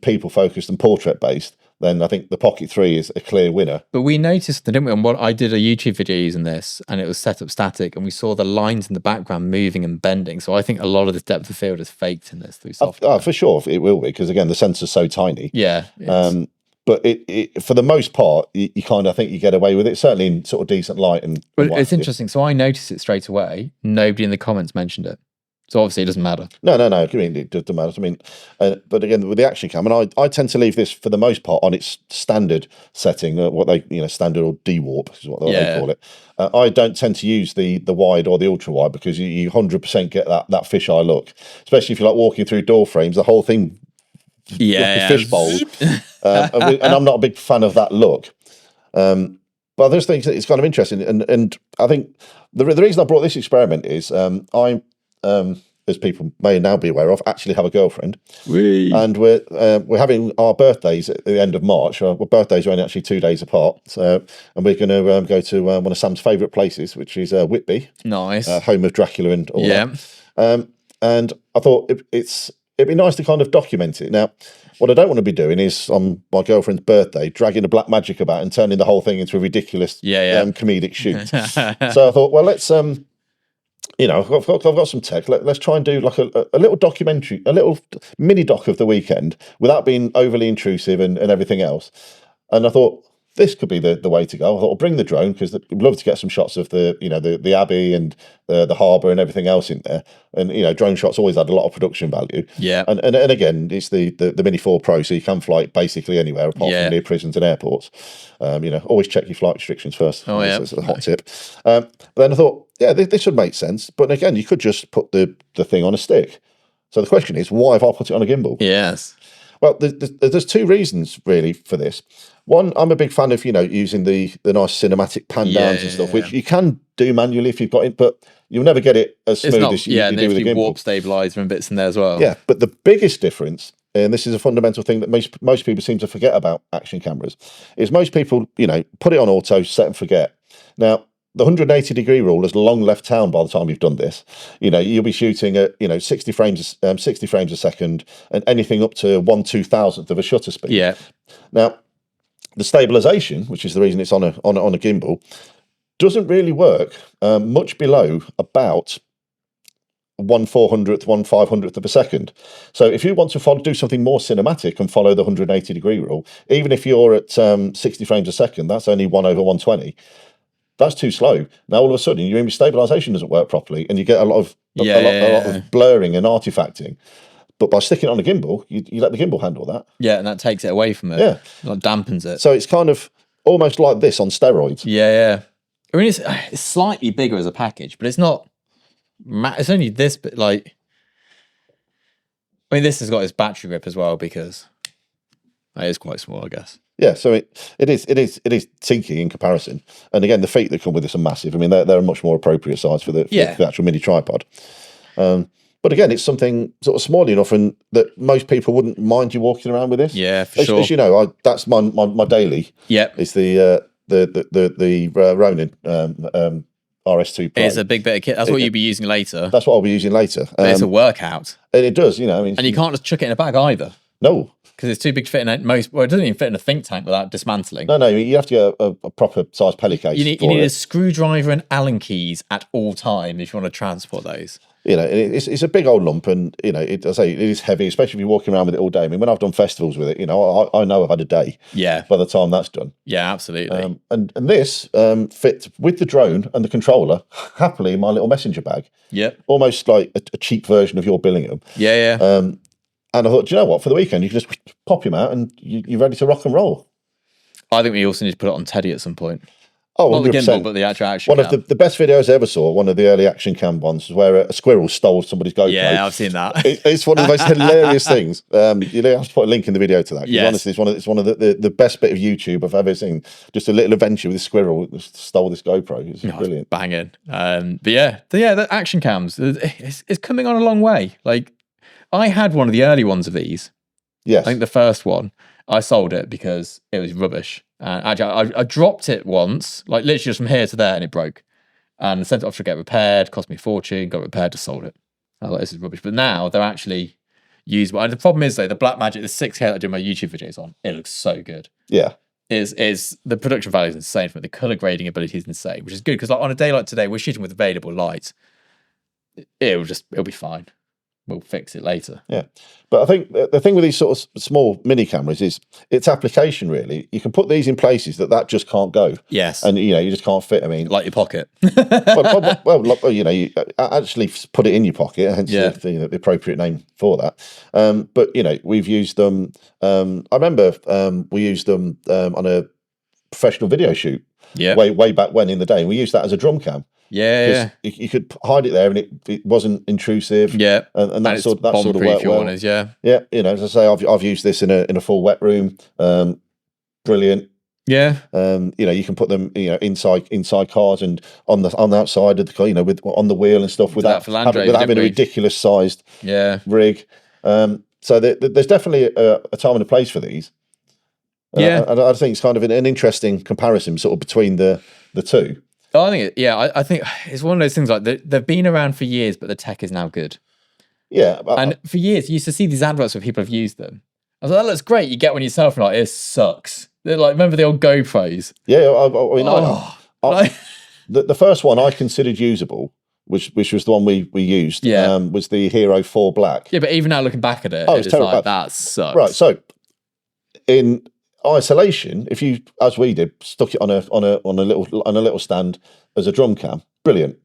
people focused and portrait based, then I think the Pocket 3 is a clear winner. But we noticed, didn't we, on what I did a YouTube video using this, and it was set up static, and we saw the lines in the background moving and bending. So I think a lot of the depth of field is faked in this through software. For sure, it will be, because again, the sensor's so tiny. Yeah. But it for the most part, you kind of think you get away with it, certainly in sort of decent light. But it's interesting. So I noticed it straight away. Nobody in the comments mentioned it. So obviously it doesn't matter. No. I mean, it doesn't matter. I mean, but again, with the action cam, and I tend to leave this for the most part on its standard setting, what they standard or D-warp is what they call it. I don't tend to use the wide or the ultra wide because you 100% get that fisheye look, especially if you're like walking through door frames. The whole thing, fishbowl, and I'm not a big fan of that look. But I just think it's kind of interesting, and I think the reason I brought this experiment is as people may now be aware of, actually have a girlfriend. And we're having our birthdays at the end of March. Our birthdays are only actually 2 days apart. So, and we're going to go to one of Sam's favourite places, which is Whitby. Nice. Home of Dracula and all that. And I thought it'd be nice to kind of document it. Now, what I don't want to be doing is on my girlfriend's birthday, dragging a black magic about and turning the whole thing into a ridiculous comedic shoot. So I thought, well, let's... I've got some tech. Let's try and do like a little documentary, a little mini doc of the weekend without being overly intrusive and everything else. And I thought this could be the way to go. I thought I'll bring the drone because we'd love to get some shots of the Abbey and the harbour and everything else in there. And drone shots always add a lot of production value. Yeah. And again, it's the Mini 4 Pro, so you can fly it basically anywhere apart from near prisons and airports. Always check your flight restrictions first. Oh yeah, that's a hot tip. But then I thought, this would make sense. But again, you could just put the thing on a stick. So the question is, why have I put it on a gimbal? Yes. Well, there's two reasons really for this. One, I'm a big fan of using the nice cinematic pan downs and stuff, which you can do manually if you've got it, but you'll never get it as smooth as you do with a gimbal. Warp stabilizer and bits in there as well. Yeah, but the biggest difference, and this is a fundamental thing that most people seem to forget about action cameras, is most people put it on auto, set and forget. Now, the 180-degree rule has long left town by the time you've done this. You'll be shooting at 60 frames a second, and anything up to 1/2000th of a shutter speed. Yeah. Now, the stabilization, which is the reason it's on a gimbal, doesn't really work much below about 1/400th, 1/500th of a second. So if you want to do something more cinematic and follow the 180-degree rule, even if you're at 60 frames a second, that's only 1/120. That's too slow. Now all of a sudden your image stabilization doesn't work properly, and you get a lot of blurring and artifacting. But by sticking it on a gimbal, you let the gimbal handle that. Yeah, and that takes it away from it. Yeah, like dampens it. So it's kind of almost like this on steroids. Yeah. I mean, it's slightly bigger as a package, but it's not. It's only this bit. Like, I mean, this has got its battery grip as well because it is quite small, I guess. Yeah, so it is tinky in comparison. And again, the feet that come with this are massive. I mean, they're a much more appropriate size for the actual mini tripod. But again, it's something sort of small enough and that most people wouldn't mind you walking around with this. Yeah, for sure. As you know, that's my daily. Yeah, it's the Ronin RS2 Pro. It's a big bit of kit. That's what you'll be using later. That's what I'll be using later. But it's a workout. And it does, I mean. And you can't just chuck it in a bag either. No. Because it's too big to fit in it doesn't even fit in a think tank without dismantling. No, you have to get a proper size pelly case. You need a screwdriver and Allen keys at all time if you want to transport those. It's a big old lump, and it is heavy, especially if you're walking around with it all day. I mean, when I've done festivals with it, I know I've had a day. Yeah. By the time that's done. Yeah, absolutely. And this fits with the drone and the controller happily in my little messenger bag. Yep. Almost like a cheap version of your Billingham. Yeah. And I thought, do you know what? For the weekend, you can just pop him out and you're ready to rock and roll. I think we also need to put it on Teddy at some point. Oh, Not the 100%. gimbal, but the actual action One cam. of the best videos I ever saw, one of the early action cam ones, was where a squirrel stole somebody's GoPro. Yeah, I've seen that. It's one of the most hilarious things. You have to put a link in the video to that. Yes. Honestly, it's one of the best bit of YouTube I've ever seen. Just a little adventure with a squirrel that stole this GoPro. It's brilliant. Banging. But yeah, the action cams, it's coming on a long way. Like, I had one of the early ones of these. Yes. I think the first one, I sold it because it was rubbish. Actually, I dropped it once, like literally just from here to there, and it broke. And sent it off to get repaired, cost me a fortune, got repaired, just sold it. I was like, this is rubbish. But now they're actually usable. And the problem is, though, the Blackmagic, the 6K that I do my YouTube videos on, it looks so good. Yeah. Is the production value is insane for it. The color grading ability is insane, which is good because like on a day like today, we're shooting with available light. It'll be fine. We'll fix it later. Yeah. But I think the thing with these sort of small mini cameras is its application, really. You can put these in places that just can't go. Yes. And, you just can't fit. I mean, like your pocket. well, you actually put it in your pocket, hence the appropriate name for that. But, we've used them. I remember we used them on a professional video shoot way back when in the day. And we used that as a drum cam. Yeah. You could hide it there, and it wasn't intrusive. Yeah, and that sort of worked well. Yeah. As I say, I've used this in a full wet room. Brilliant. Yeah. You can put them, inside cars and on the outside of the car, on the wheel and stuff without having a ridiculous sized rig. So there's definitely a time and a place for these. I think it's kind of an interesting comparison, sort of between the two. I think I think it's one of those things like they've been around for years, but the tech is now good. Yeah, and for years you used to see these adverts where people have used them. I was like, that looks great. You get one yourself, and like, it sucks. They're like, remember the old GoPros? Yeah, the first one I considered usable, which was the one we used. Was the Hero 4 Black. Yeah, but even now looking back at it, it's terrible. Like, that sucks. Right, so in isolation, if you, as we did, stuck it on a little stand as a drum cam, brilliant.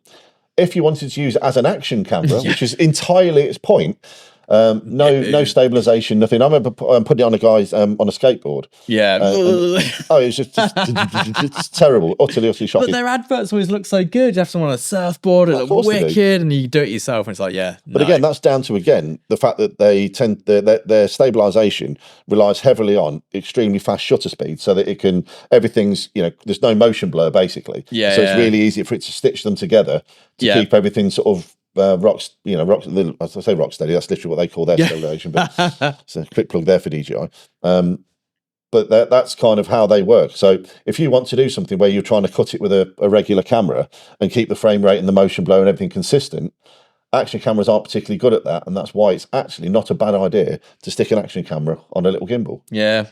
If you wanted to use it as an action camera, which is entirely its point, no stabilization, nothing. I remember putting it on a guy's on a skateboard. Yeah. It was just terrible, utterly shocking. But their adverts always look so good. You have someone on a surfboard, it looks wicked, and you do it yourself, and it's like, But again, that's down to the fact that they tend their stabilization relies heavily on extremely fast shutter speed, so that everything's there's no motion blur basically. Yeah. So it's really easy for it to stitch them together to keep everything sort of. As I say, rock steady. That's literally what they call their stabilization. But it's a quick plug there for DJI. But that's kind of how they work. So if you want to do something where you're trying to cut it with a regular camera and keep the frame rate and the motion blur and everything consistent, action cameras aren't particularly good at that, and that's why it's actually not a bad idea to stick an action camera on a little gimbal. Yeah,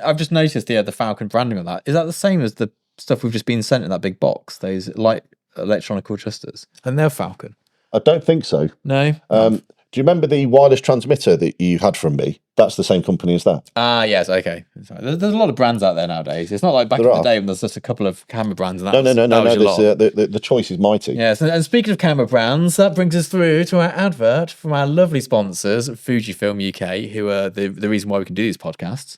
I've just noticed the Falcon branding on that. Is that the same as the stuff we've just been sent in that big box? Those light electronic adjusters, and they're Falcon. I don't think so. No. Do you remember the wireless transmitter that you had from me? That's the same company as that. Yes, okay. There's a lot of brands out there nowadays. It's not like back in the day when there's just a couple of camera brands. And No. The choice is mighty. Yes, and speaking of camera brands, that brings us through to our advert from our lovely sponsors, Fujifilm UK, who are the reason why we can do these podcasts.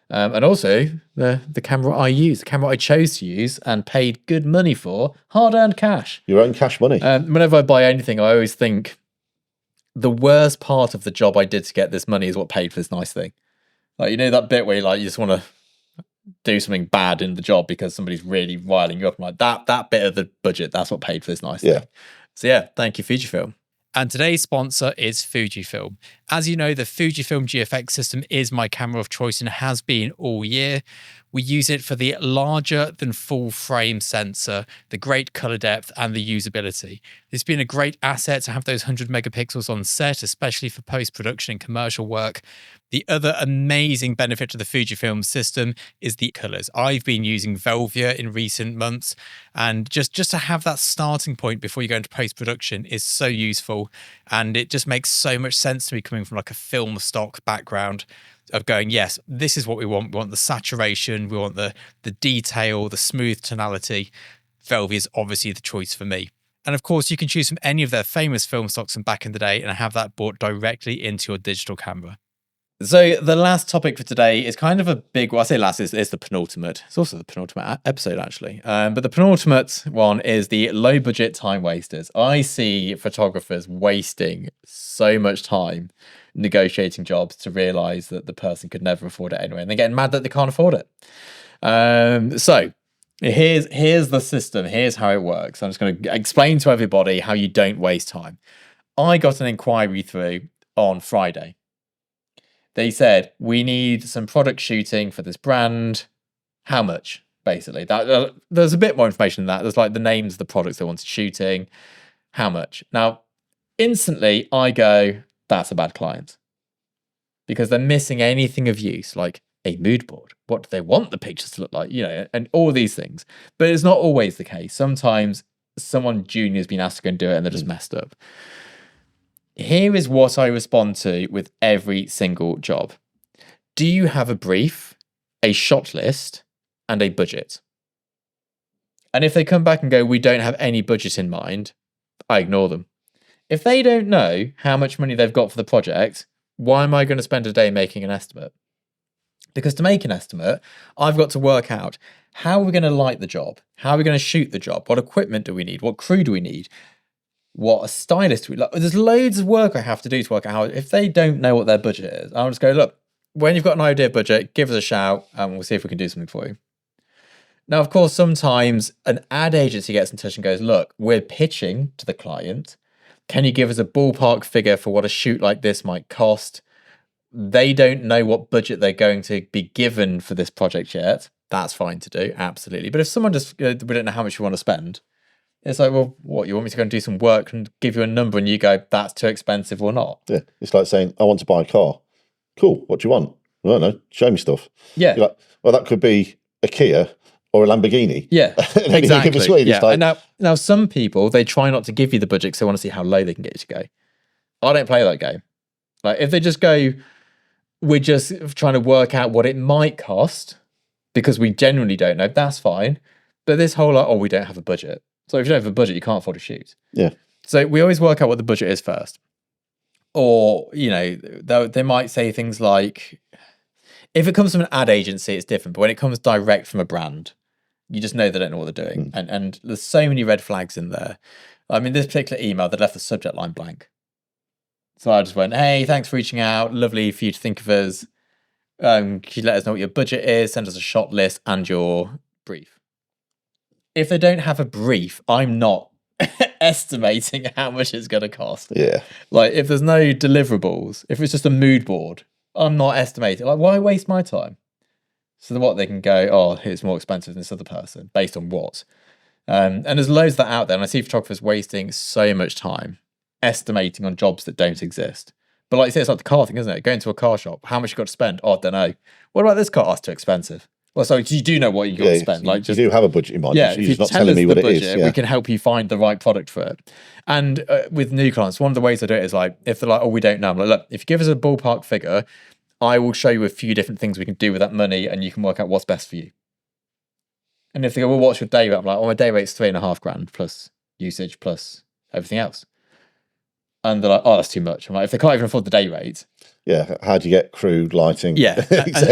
And also the camera I use, the camera I chose to use and paid good money for, hard-earned cash. Your own cash money. Whenever I buy anything, I always think the worst part of the job I did to get this money is what paid for this nice thing. Like, that bit where you just want to do something bad in the job because somebody's really riling you up. I'm like, that bit of the budget, that's what paid for this nice thing. So thank you, Fujifilm. And today's sponsor is Fujifilm. As you know, the Fujifilm GFX system is my camera of choice and has been all year. We use it for the larger than full frame sensor, the great color depth and the usability. It's been a great asset to have those 100 megapixels on set, especially for post-production and commercial work. The other amazing benefit to the Fujifilm system is the colors. I've been using Velvia in recent months, and just to have that starting point before you go into post-production is so useful, and it just makes so much sense to me coming from like a film stock background of going, yes, this is what we want. We want the saturation, we want the detail, the smooth tonality. Velvia is obviously the choice for me. And of course, you can choose from any of their famous film stocks from back in the day and have that brought directly into your digital camera. So the last topic for today is kind of a big, well, I say last, is the penultimate. It's also the penultimate episode, actually. But the penultimate one is the low budget time wasters. I see photographers wasting so much time negotiating jobs to realize that the person could never afford it anyway. And they're getting mad that they can't afford it. So here's the system. Here's how it works. I'm just going to explain to everybody how you don't waste time. I got an inquiry through on Friday. They said, we need some product shooting for this brand. How much, basically? There's a bit more information than that. There's like the names of the products they wanted shooting. How much? Now, instantly, I go, that's a bad client. Because they're missing anything of use, like a mood board. What do they want the pictures to look like? And all these things. But it's not always the case. Sometimes someone junior has been asked to go and do it and they're just messed up. Here is what I respond to with every single job. Do you have a brief, a shot list, and a budget? And if they come back and go, we don't have any budget in mind, I ignore them. If they don't know how much money they've got for the project, why am I going to spend a day making an estimate? Because to make an estimate, I've got to work out how are we going to light the job? How are we going to shoot the job? What equipment do we need? What crew do we need? What a stylist would like. There's loads of work I have to do to work out how. If they don't know what their budget is, I'll just go, look, when you've got an idea of budget, give us a shout and we'll see if we can do something for you. Now, of course, sometimes an ad agency gets in touch and goes, look, we're pitching to the client. Can you give us a ballpark figure for what a shoot like this might cost? They don't know what budget they're going to be given for this project yet. That's fine to do, absolutely. But if someone just, we don't know how much you want to spend, it's like, well, what, you want me to go and do some work and give you a number and you go, that's too expensive or not? Yeah, it's like saying, I want to buy a car. Cool, what do you want? I don't know, show me stuff. Yeah. You're like, well, that could be a Kia or a Lamborghini. Yeah, exactly. Yeah. Like, and now some people, they try not to give you the budget because they want to see how low they can get you to go. I don't play that game. Like, if they just go, we're just trying to work out what it might cost because we genuinely don't know, that's fine. But this whole, like, oh, we don't have a budget. So if you don't have a budget, you can't afford to shoot. Yeah. So we always work out what the budget is first. Or, they might say things like, if it comes from an ad agency, it's different. But when it comes direct from a brand, you just know they don't know what they're doing. And there's so many red flags in there. I mean, this particular email, they left the subject line blank. So I just went, hey, thanks for reaching out. Lovely for you to think of us. Can you let us know what your budget is? Send us a shot list and your brief. If they don't have a brief, I'm not estimating how much it's going to cost. Yeah. Like, if there's no deliverables, if it's just a mood board, I'm not estimating. Like, why waste my time? So what, they can go, oh, it's more expensive than this other person, based on what? And there's loads of that out there, and I see photographers wasting so much time estimating on jobs that don't exist. But like you say, it's like the car thing, isn't it? Going to a car shop, how much you got to spend? Oh, I don't know. What about this car? Oh, it's too expensive. Well, so you do know what you got to spend. Like, you do have a budget in mind. Yeah, you're if you not tell telling us me the what budget, it is. Yeah. we can help you find the right product for it. And with new clients, one of the ways I do it is like, if they're like, oh, we don't know, I'm like, look, if you give us a ballpark figure, I will show you a few different things we can do with that money and you can work out what's best for you. And if they go, well, what's your day rate? I'm like, oh, my day rate's $3,500 plus usage plus everything else. And they're like, oh, that's too much. I'm like, if they can't even afford the day rate. Yeah, how do you get crew, lighting, yeah,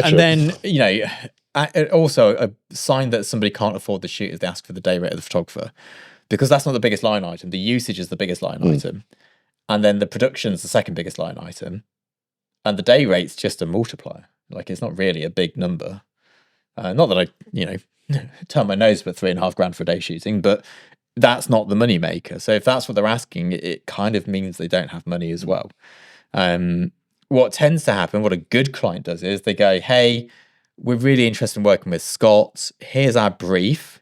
and then, also a sign that somebody can't afford the shoot is they ask for the day rate of the photographer, because that's not the biggest line item. The usage is the biggest line item. And then the production's the second biggest line item. And the day rate's just a multiplier. Like, it's not really a big number. Not that I, turn my nose at $3,500 for a day shooting, but that's not the money maker. So if that's what they're asking, it kind of means they don't have money as well. What tends to happen, what a good client does is they go, hey, we're really interested in working with Scott. Here's our brief.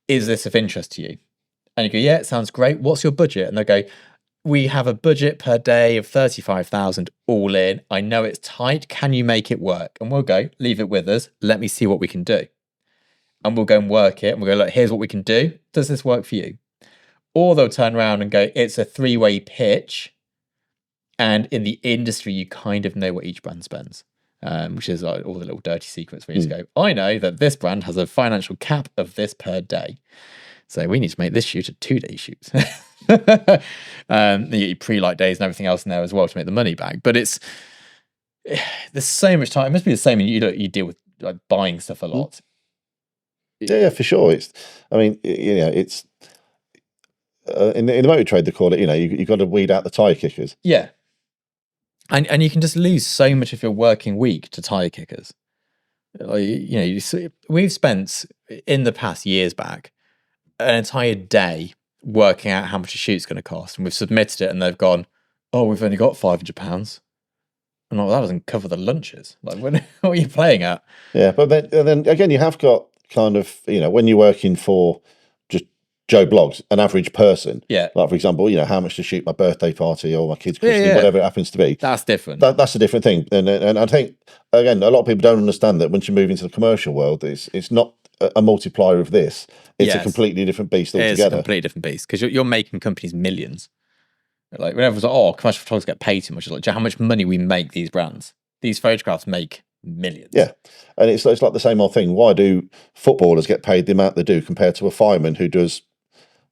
Is this of interest to you? And you go, yeah, it sounds great. What's your budget? And they go, we have a budget per day of 35,000 all in. I know it's tight. Can you make it work? And we'll go, leave it with us. Let me see what we can do. And we'll go and work it. And we'll go, look, here's what we can do. Does this work for you? Or they'll turn around and go, it's a three-way pitch. And in the industry, you kind of know what each brand spends, which is like all the little dirty secrets where you just go, I know that this brand has a financial cap of this per day. So we need to make this shoot a 2-day shoot. You get your pre-light days and everything else in there as well to make the money back. But it's there's so much time. It must be the same. You deal with like buying stuff a lot. Yeah, for sure. I mean, it's in the motor trade they call it. You've got to weed out the tire kickers. Yeah, and you can just lose so much of your working week to tire kickers. Like, we've spent in the past years back an entire day working out how much a shoot's going to cost, and we've submitted it, and they've gone, "Oh, we've only got £500." And that doesn't cover the lunches. Like, what are you playing at? Yeah, but then again, you have got kind of when you're working for just Joe Bloggs, an average person. Yeah. Like for example, how much to shoot my birthday party or my kid's christening, whatever it happens to be. That's different. That's a different thing. And I think again, a lot of people don't understand that once you move into the commercial world, it's not a multiplier of this. It's a completely different beast altogether. It's a completely different beast because you're making companies millions. Like when everyone's like, "Oh, commercial photographers get paid too much." It's like, do you know how much money we make these brands? These photographs make millions. Yeah, and it's like the same old thing. Why do footballers get paid the amount they do compared to a fireman who does,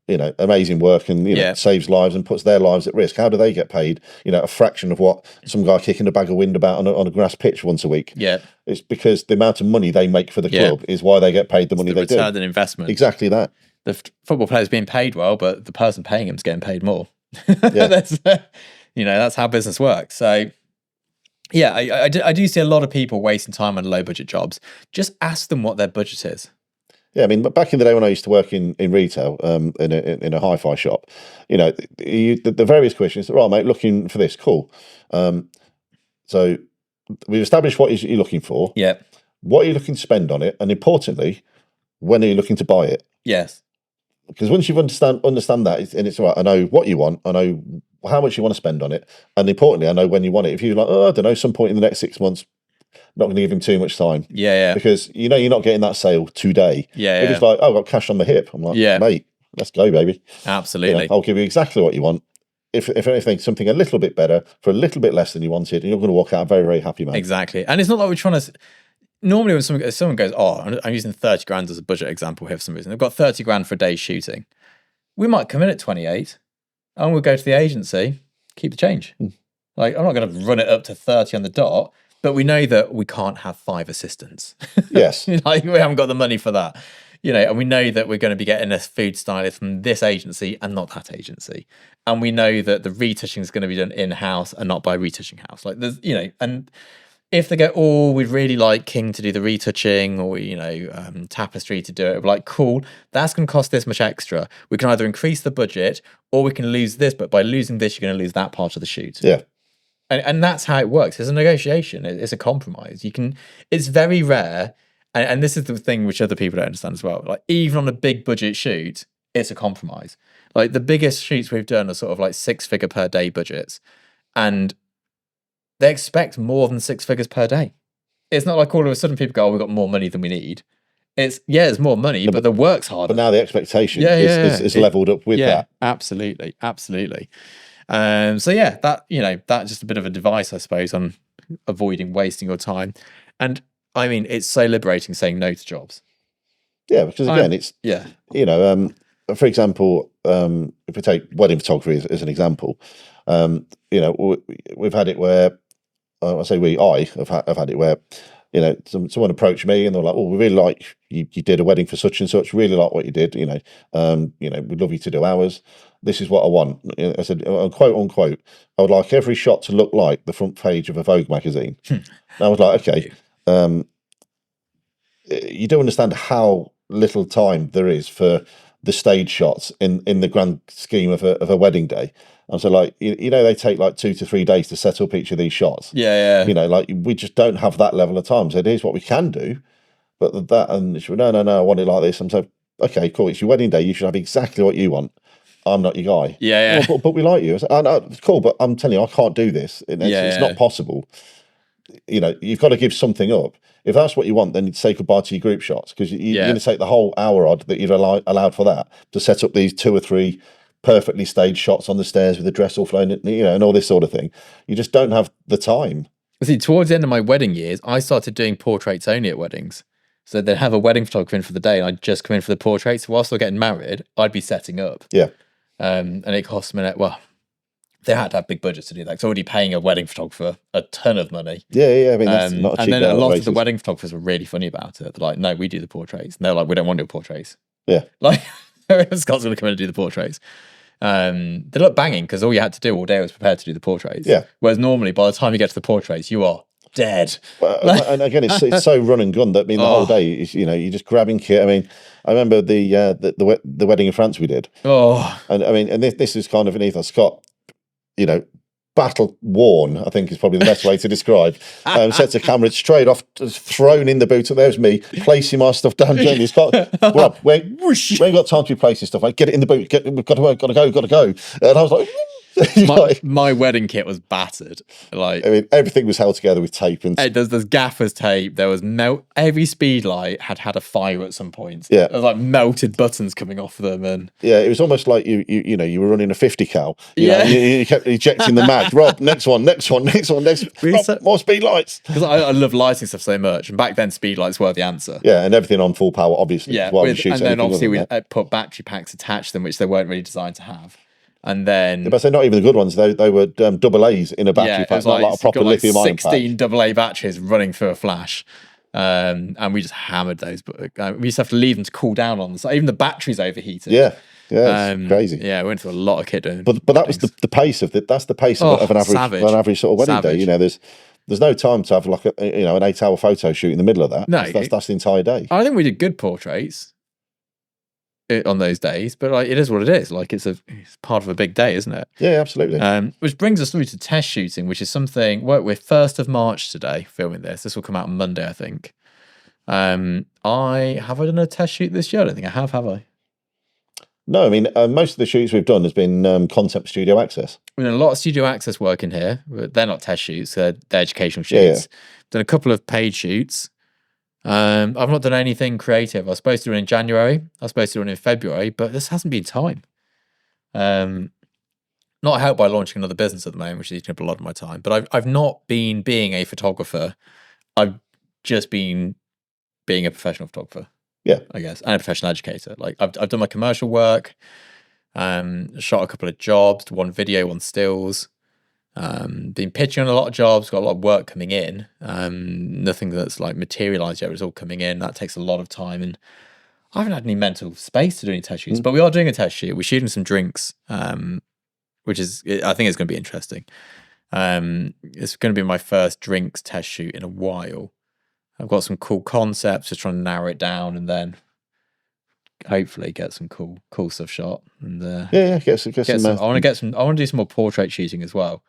amazing work and saves lives and puts their lives at risk? How do they get paid, a fraction of what some guy kicking a bag of wind about on a grass pitch once a week? Yeah, it's because the amount of money they make for the club is why they get paid the money they do. Return on investment. Exactly that. The football player's being paid well, but the person paying him's getting paid more. Yeah. That's how business works. So yeah, I do see a lot of people wasting time on low budget jobs. Just ask them what their budget is. Yeah, I mean, but back in the day when I used to work in retail, in a hi-fi shop, the various questions. Right, mate, looking for this, cool. So we've established what you're looking for. Yeah. What are you looking to spend on it, and importantly, when are you looking to buy it? Yes. Because once you understand that, and it's right, I know what you want, I know how much you want to spend on it, and importantly, I know when you want it. If you're like, I don't know, some point in the next 6 months, not going to give him too much time. Yeah. Because you're not getting that sale today. Yeah. If it's like, I've got cash on the hip, I'm like, mate, let's go, baby. Absolutely. I'll give you exactly what you want. If anything, something a little bit better for a little bit less than you wanted, and you're going to walk out very, very happy, man. Exactly. And it's not like we're trying to. Normally, when someone goes, "Oh, I'm using 30 grand as a budget example here for some reason," they've got 30 grand for a day's shooting. We might come in at 28, and we'll go to the agency, keep the change. Like, I'm not going to run it up to 30 on the dot, but we know that we can't have 5 assistants. Yes. Like, we haven't got the money for that. And we know that we're going to be getting a food stylist from this agency and not that agency. And we know that the retouching is going to be done in-house and not by retouching house. Like, there's, and if they go, "Oh, we'd really like King to do the retouching," or, Tapestry to do it, we're like, cool, that's going to cost this much extra. We can either increase the budget or we can lose this, but by losing this, you're going to lose that part of the shoot. Yeah. And that's how it works. It's a negotiation. It's a compromise. It's very rare. And this is the thing which other people don't understand as well. Like, even on a big budget shoot, it's a compromise. Like, the biggest shoots we've done are sort of like 6-figure per day budgets. And they expect more than 6 figures per day. It's not like all of a sudden people go, "Oh, we've got more money than we need." It's more money, but the work's harder. But now the expectation is leveled up with that. Absolutely. That's just a bit of a device, I suppose, on avoiding wasting your time. And I mean, it's so liberating saying no to jobs. Yeah, because again, for example, if we take wedding photography as an example, we've had it where I've had it where someone approached me and they're like, "Oh, we really like you did a wedding for such and such. Really like what you did. We'd love you to do ours. This is what I want." I said, quote unquote, "I would like every shot to look like the front page of a Vogue magazine." And I was like, "Okay, you do understand how little time there is for the stage shots in the grand scheme of a wedding day." And so, like, they take like 2 to 3 days to set up each of these shots. Yeah. Like, we just don't have that level of time. So here's what we can do. But that, and she went, no, I want it like this. I'm so, okay, cool. It's your wedding day. You should have exactly what you want. I'm not your guy. Yeah. Well, but we like you. I said, no, cool, but I'm telling you, I can't do this. It's not possible. You've got to give something up. If that's what you want, then you'd say goodbye to your group shots, because you're going to take the whole hour odd that you've allowed for that to set up these 2 or 3 perfectly staged shots on the stairs with the dress all flowing, and all this sort of thing. You just don't have the time. See, towards the end of my wedding years, I started doing portraits only at weddings. So they'd have a wedding photographer in for the day, and I'd just come in for the portraits. Whilst they're getting married, I'd be setting up. Yeah. And it cost me, they had to have big budgets to do that. It's already paying a wedding photographer a ton of money. Yeah. I mean, that's not a cheap. And then a lot of the wedding photographers were really funny about it. They're like, "No, we do the portraits." And they're like, "We don't want to do portraits." Yeah. Like Scott's going to come in and do the portraits. They look banging because all you had to do all day was prepare to do the portraits. Yeah. Whereas normally, by the time you get to the portraits, you are dead. Well, and again, it's so run and gun that I mean the whole day is, you know, you're just grabbing kit. I mean, I remember the wedding in France we did. Oh, And I mean, and this is kind of an ethos. Scott, you know, battle worn, I think is probably the best way to describe. Sets a camera straight off, thrown in the boot. There's me placing my stuff down. Jamie's got, Rob, we ain't got time to be placing stuff. Like, get it in the boot. We've got to work. Got to go. And I was like, my wedding kit was battered. Like, I mean, everything was held together with tape and there's gaffer's tape. There was every speed light had a fire at some point. Yeah, there was like melted buttons coming off them, and yeah, it was almost like you were running a 50 cal. You know, you kept ejecting the mag. Rob, next one. Rob, more speed lights. Because I love lighting stuff so much, and back then speed lights were the answer. Yeah, and everything on full power, obviously. Yeah, while we shoot and then obviously we that. put battery packs attached to them, which they weren't really designed to have. And then, but they're not even the good ones. They were double A's in a battery pack, not like a proper lithium ion pack. 16 AA batteries running through a flash, and we just hammered those. But we used to have to leave them to cool down on the side. Even the batteries overheated. Yeah, it's crazy. Yeah, we went through a lot of kit doing. But that was the pace of that's the pace of an average sort of wedding day. You know, there's no time to have like an 8-hour photo shoot in the middle of that. No, that's the entire day. I think we did good portraits on those days, but like it is what it is. Like it's part of a big day, isn't it? Yeah, absolutely. Which brings us through to test shooting, which is something we're 1st of March today filming this. This will come out on Monday, I think. I done a test shoot this year? I don't think I have I? No, I mean most of the shoots we've done has been concept studio access. We've done a lot of studio access work in here, but they're not test shoots; they're educational shoots. Yeah. Done a couple of paid shoots. I've not done anything creative. I was supposed to do it in January. I was supposed to do it in February, but this hasn't been time. Not helped by launching another business at the moment, which is eating up a lot of my time. But I've not been being a photographer. I've just been being a professional photographer. Yeah, I guess, and a professional educator. Like I've done my commercial work. Shot a couple of jobs, one video, one stills. Been pitching on a lot of jobs, got a lot of work coming in. Nothing that's like materialized yet, but it's all coming in. That takes a lot of time, and I haven't had any mental space to do any test shoots. But we are doing a test shoot. We're shooting some drinks, which is, I think it's going to be interesting. It's going to be my first drinks test shoot in a while. I've got some cool concepts, just trying to narrow it down, and then hopefully get some cool stuff shot. And get some. I want to do some more portrait shooting as well.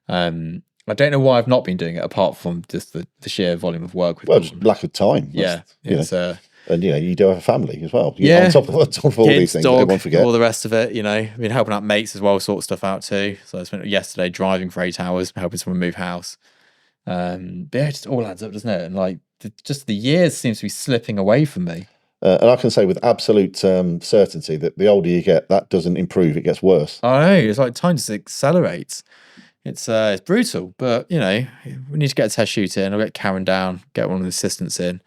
I don't know why I've not been doing it, apart from just the sheer volume of work. Lack of time. Yeah, it's and you do have a family as well. Yeah, on top of all kids, these things, dog, everyone forget all the rest of it. I've been helping out mates as well, sort stuff out too. So I spent yesterday driving for 8 hours, helping someone move house. But yeah, it just all adds up, doesn't it? And like, just the years seems to be slipping away from me. And I can say with absolute certainty that the older you get, that doesn't improve; it gets worse. I know, it's like time just accelerates. It's brutal, but we need to get a test shoot in. I'll get Karen down, get one of the assistants in.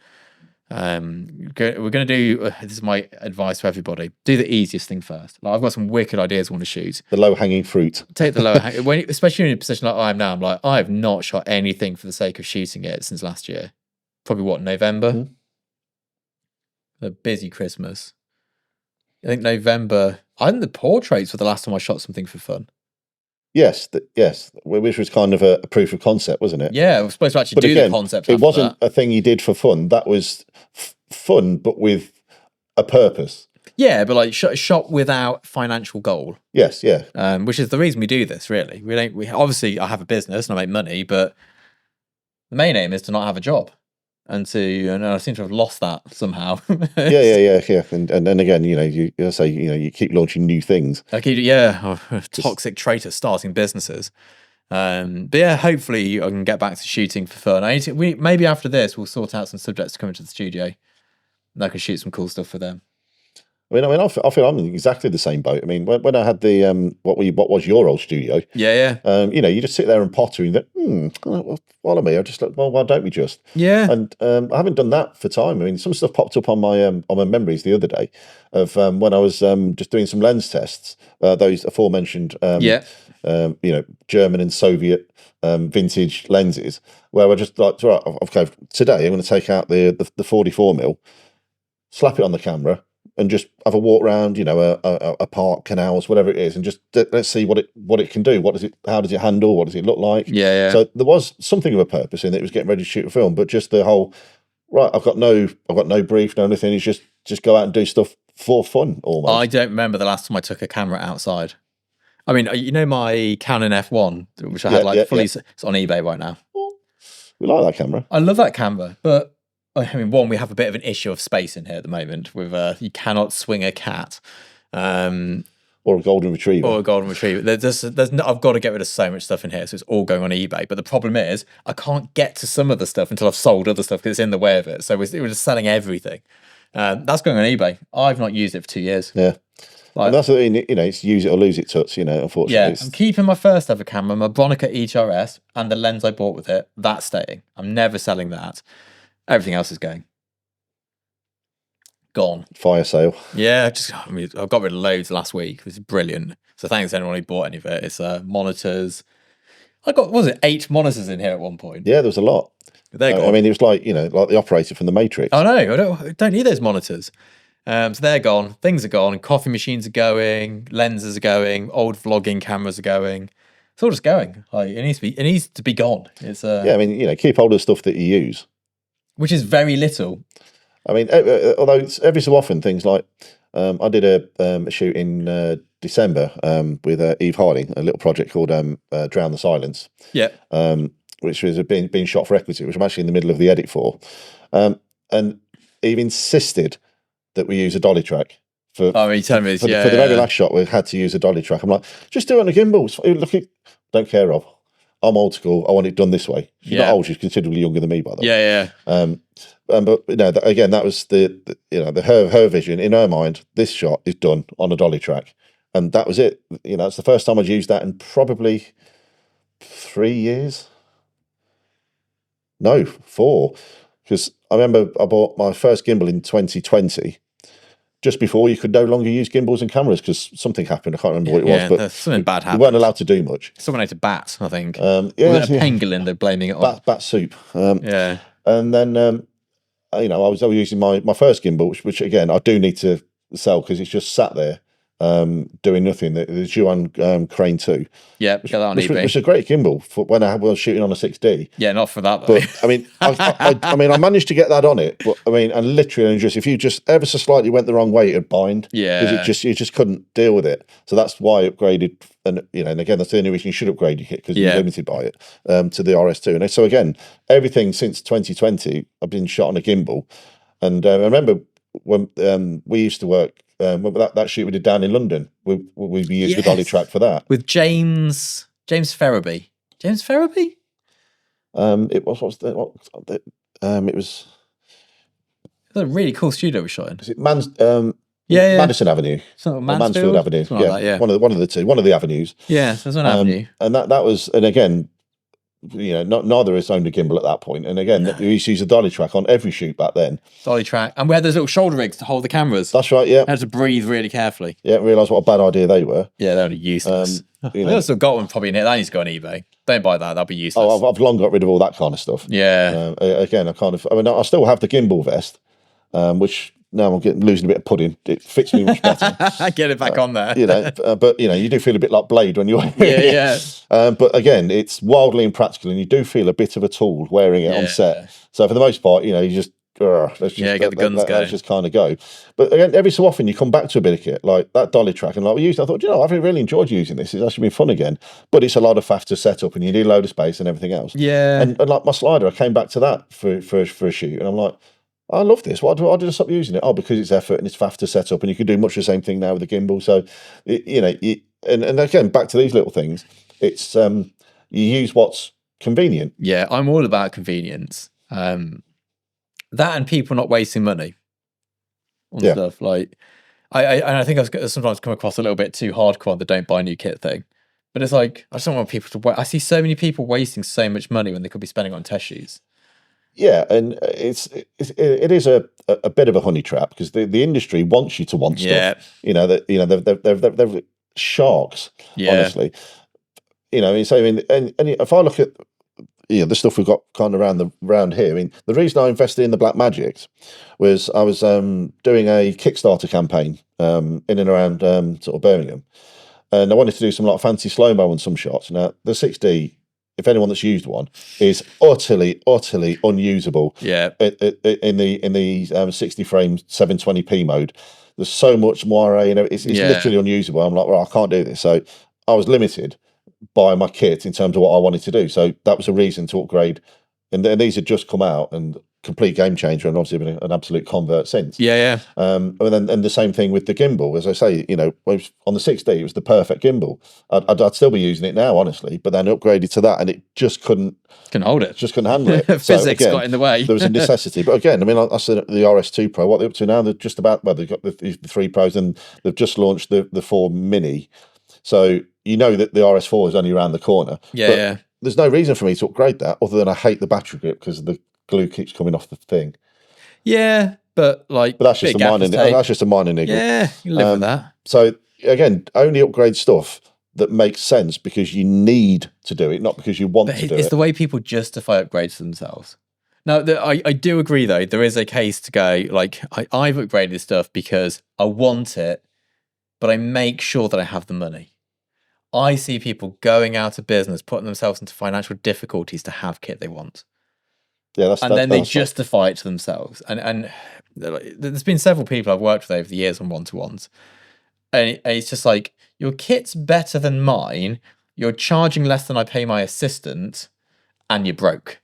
We're going to do. This is my advice to everybody: do the easiest thing first. Like, I've got some wicked ideas I want to shoot. The low hanging fruit. Take the lower hanging. Especially in a position like I am now, I'm like, I have not shot anything for the sake of shooting it since last year. Probably November. Mm-hmm. A busy Christmas. I think November. I think the portraits were the last time I shot something for fun. Yes, which was kind of a proof of concept, wasn't it? Yeah, I was supposed to actually do the concept. It wasn't a thing you did for fun. That was fun, but with a purpose. Yeah, but like shot without financial goal. Yes, yeah. Which is the reason we do this. Really, we obviously I have a business and I make money, but the main aim is to not have a job. And I seem to have lost that somehow. yeah. And then again, you keep launching new things. Toxic traitor starting businesses. But yeah, hopefully I can get back to shooting for fun. Maybe after this we'll sort out some subjects to come into the studio, and I can shoot some cool stuff for them. I feel I'm in exactly the same boat. I mean, when I had the what was your old studio, Yeah, you just sit there and potter and you think, follow me. I just like, well, why don't we just? yeah. And I haven't done that for time. I mean, some stuff popped up on my memories the other day of when I was just doing some lens tests. Those aforementioned, Yeah. German and Soviet vintage lenses, where I just like, right, okay, today I'm going to take out the 44mm, slap it on the camera, and just have a walk around, a park, canals, whatever it is, and just let's see what it can do. How does it handle? What does it look like? Yeah. So there was something of a purpose in it. It was getting ready to shoot a film, but just the whole right. I've got no brief, no anything. It's just go out and do stuff for fun almost. I don't remember the last time I took a camera outside. I mean, my Canon F1, which I had fully. It's on eBay right now. We like that camera. I love that camera, but I mean, one, we have a bit of an issue of space in here at the moment. With you cannot swing a cat, or a golden retriever. I've got to get rid of so much stuff in here, so it's all going on eBay. But the problem is, I can't get to some of the stuff until I've sold other stuff because it's in the way of it. So we're just selling everything. That's going on eBay. I've not used it for 2 years. Yeah. And that's the thing, it's use it or lose it tuts, unfortunately. Yeah, I'm keeping my first ever camera, my Bronica HRS, and the lens I bought with it. That's staying. I'm never selling that. Everything else is going. Gone. Fire sale. Yeah, I got rid of loads last week. It was brilliant. So thanks to anyone who bought any of it. It's monitors. I got, what was it, 8 monitors in here at one point? Yeah, there was a lot. They're gone. I mean, it was like the operator from the Matrix. Oh no, I don't need those monitors. So they're gone. Things are gone. Coffee machines are going. Lenses are going. Old vlogging cameras are going. It's all just going. Like it needs to be gone. It's yeah. I mean, keep hold of stuff that you use, which is very little. I mean, although it's every so often things like I did a shoot in December with Eve Harding, a little project called Drown the Silence. Yeah. Which was being shot for equity, which I'm actually in the middle of the edit for, and Eve insisted that we use a dolly track for. You tell me, for the very last shot. We had to use a dolly track. I'm like, just do it on the gimbals. Look, don't care, Rob. I'm old school. I want it done this way. She's not old. She's considerably younger than me, by the way. Yeah. But again, that was her vision. In her mind, this shot is done on a dolly track, and that was it. It's the first time I'd used that in probably 3 years. No, 4. Because I remember I bought my first gimbal in 2020, just before you could no longer use gimbals and cameras because something happened. I can't remember what it was, but something bad happened. We weren't allowed to do much. Someone ate a bat, I think. Was it a pangolin? They're blaming it on. Bat soup. Yeah. And then I was using my first gimbal, which again I do need to sell because it's just sat there doing nothing. The Juan Crane 2. Yeah, get that on eBay. Which is a great gimbal for when I was shooting on a 6D. Yeah, not for that though. But I mean, I managed to get that on it. But I mean, and literally, if you just ever so slightly went the wrong way, it'd bind. Yeah, because you just couldn't deal with it. So that's why I upgraded. And and again, that's the only reason you should upgrade your kit because you're limited by it to the RS2. And so again, everything since 2020, I've been shot on a gimbal. And I remember when we used to work. That shoot we did down in London, we used the dolly track for that with James Ferraby. James Ferraby. It was a really cool studio we shot in. Is it Madison Avenue? Mansfield Avenue. Yeah, one of the two, one of the avenues. Yeah, there's one avenue. And that was, and again, neither of us owned a gimbal at that point. And again, we used to use a dolly track on every shoot back then. Dolly track. And we had those little shoulder rigs to hold the cameras. That's right, yeah. I had to breathe really carefully. Yeah, realise what a bad idea they were. Yeah, they were useless. I've still got one probably in here. That needs to go on eBay. Don't buy that. That'll be useless. Oh, I've long got rid of all that kind of stuff. Yeah. Again, I still have the gimbal vest, which now I'm losing a bit of pudding. It fits me much better. Get it back on there. But you do feel a bit like Blade when you're wearing it. Yeah. But again, it's wildly impractical, and you do feel a bit of a tool wearing it on set. So for the most part, you just let's just get the guns going. Let's just kind of go. But again, every so often you come back to a bit of kit like that dolly track, and I thought, I've really enjoyed using this. It's actually been fun again. But it's a lot of faff to set up, and you need a load of space and everything else. Yeah. And like my slider, I came back to that for a shoot, and I'm like, I love this. Why did I stop using it? Oh, because it's effort and it's faff to set up, and you can do much the same thing now with the gimbal. So, and again, back to these little things, it's you use what's convenient. Yeah, I'm all about convenience. That and people not wasting money on stuff. Like, And I think I've sometimes come across a little bit too hardcore on the don't buy new kit thing. But it's like, I just don't want people to I see so many people wasting so much money when they could be spending on test shoots. Yeah, and it is a bit of a honey trap because the industry wants you to want Yeah. stuff. They're sharks, Yeah. honestly. So I mean, and if I look at the stuff we've got kind of around here, I mean, the reason I invested in the Black Magics was I was doing a Kickstarter campaign in and around sort of Birmingham, and I wanted to do some like fancy slow mo on some shots. Now the 6D, if anyone that's used one, is utterly unusable. Yeah. In the 60 frame 720p mode, there's so much moire. It's literally unusable. I'm like, well, I can't do this. So I was limited by my kit in terms of what I wanted to do. So that was a reason to upgrade. And these had just come out and complete game changer, and obviously been an absolute convert since. Yeah. And the same thing with the gimbal. As I say, on the 6D, it was the perfect gimbal. I'd still be using it now, honestly, but then upgraded to that, and it just couldn't hold it. Just couldn't handle it. Physics got in the way. There was a necessity. But again, I mean, I said the RS2 Pro, what they're up to now, they're just about, well, they've got the 3 Pros, and they've just launched the 4 Mini. So that the RS4 is only around the corner. Yeah. There's no reason for me to upgrade that other than I hate the battery grip because the glue keeps coming off the thing. Yeah, but that's just a minor. That's just a minor niggle. Yeah, you live with that. So again, only upgrade stuff that makes sense because you need to do it, not because you want to do it. It's the way people justify upgrades to themselves. Now, I do agree though. There is a case to go I've upgraded stuff because I want it, but I make sure that I have the money. I see people going out of business, putting themselves into financial difficulties to have kit they want. Yeah, then they justify it to themselves. And there's been several people I've worked with over the years on one-to-ones. And it's just like, your kit's better than mine, you're charging less than I pay my assistant, and you're broke.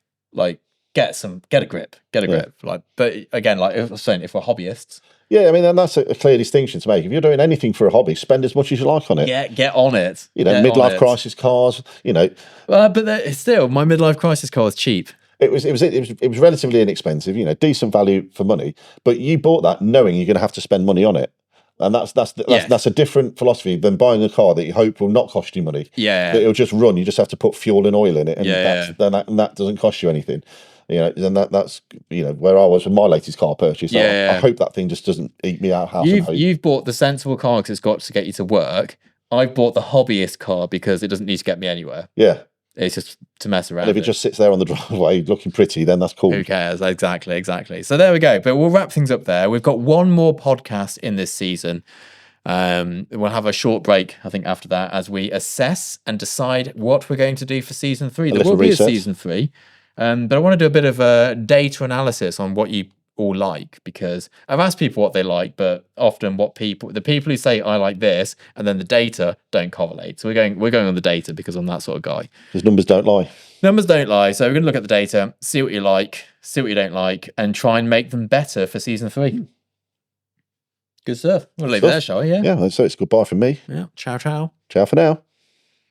Get a grip. But again, like I was saying, if we're hobbyists. Yeah, I mean, and that's a clear distinction to make. If you're doing anything for a hobby, spend as much as you like on it. Get on it. Midlife crisis cars. But still, my midlife crisis car was cheap. It was relatively inexpensive. Decent value for money. But you bought that knowing you're going to have to spend money on it, and that's a different philosophy than buying a car that you hope will not cost you money. Yeah, that it'll just run. You just have to put fuel and oil in it, and that doesn't cost you anything. And that's where I was with my latest car purchase. I hope that thing just doesn't eat me out. You've bought the sensible car because it's got to get you to work. I've bought the hobbyist car because it doesn't need to get me anywhere. Yeah, it's just to mess around. And if it just sits there on the driveway looking pretty, then that's cool. Who cares? Exactly. So there we go. But we'll wrap things up there. We've got one more podcast in this season. We'll have a short break, I think, after that as we assess and decide what we're going to do for season 3. There will be a season 3. But I want to do a bit of a data analysis on what you all like, because I've asked people what they like, but often the people who say I like this and then the data don't correlate. So we're going on the data because I'm that sort of guy. Because numbers don't lie. Numbers don't lie. So we're going to look at the data, see what you like, see what you don't like, and try and make them better for season 3. Good stuff. We'll leave it there, shall we? Yeah. Yeah. So it's goodbye from me. Yeah. Ciao. Ciao for now.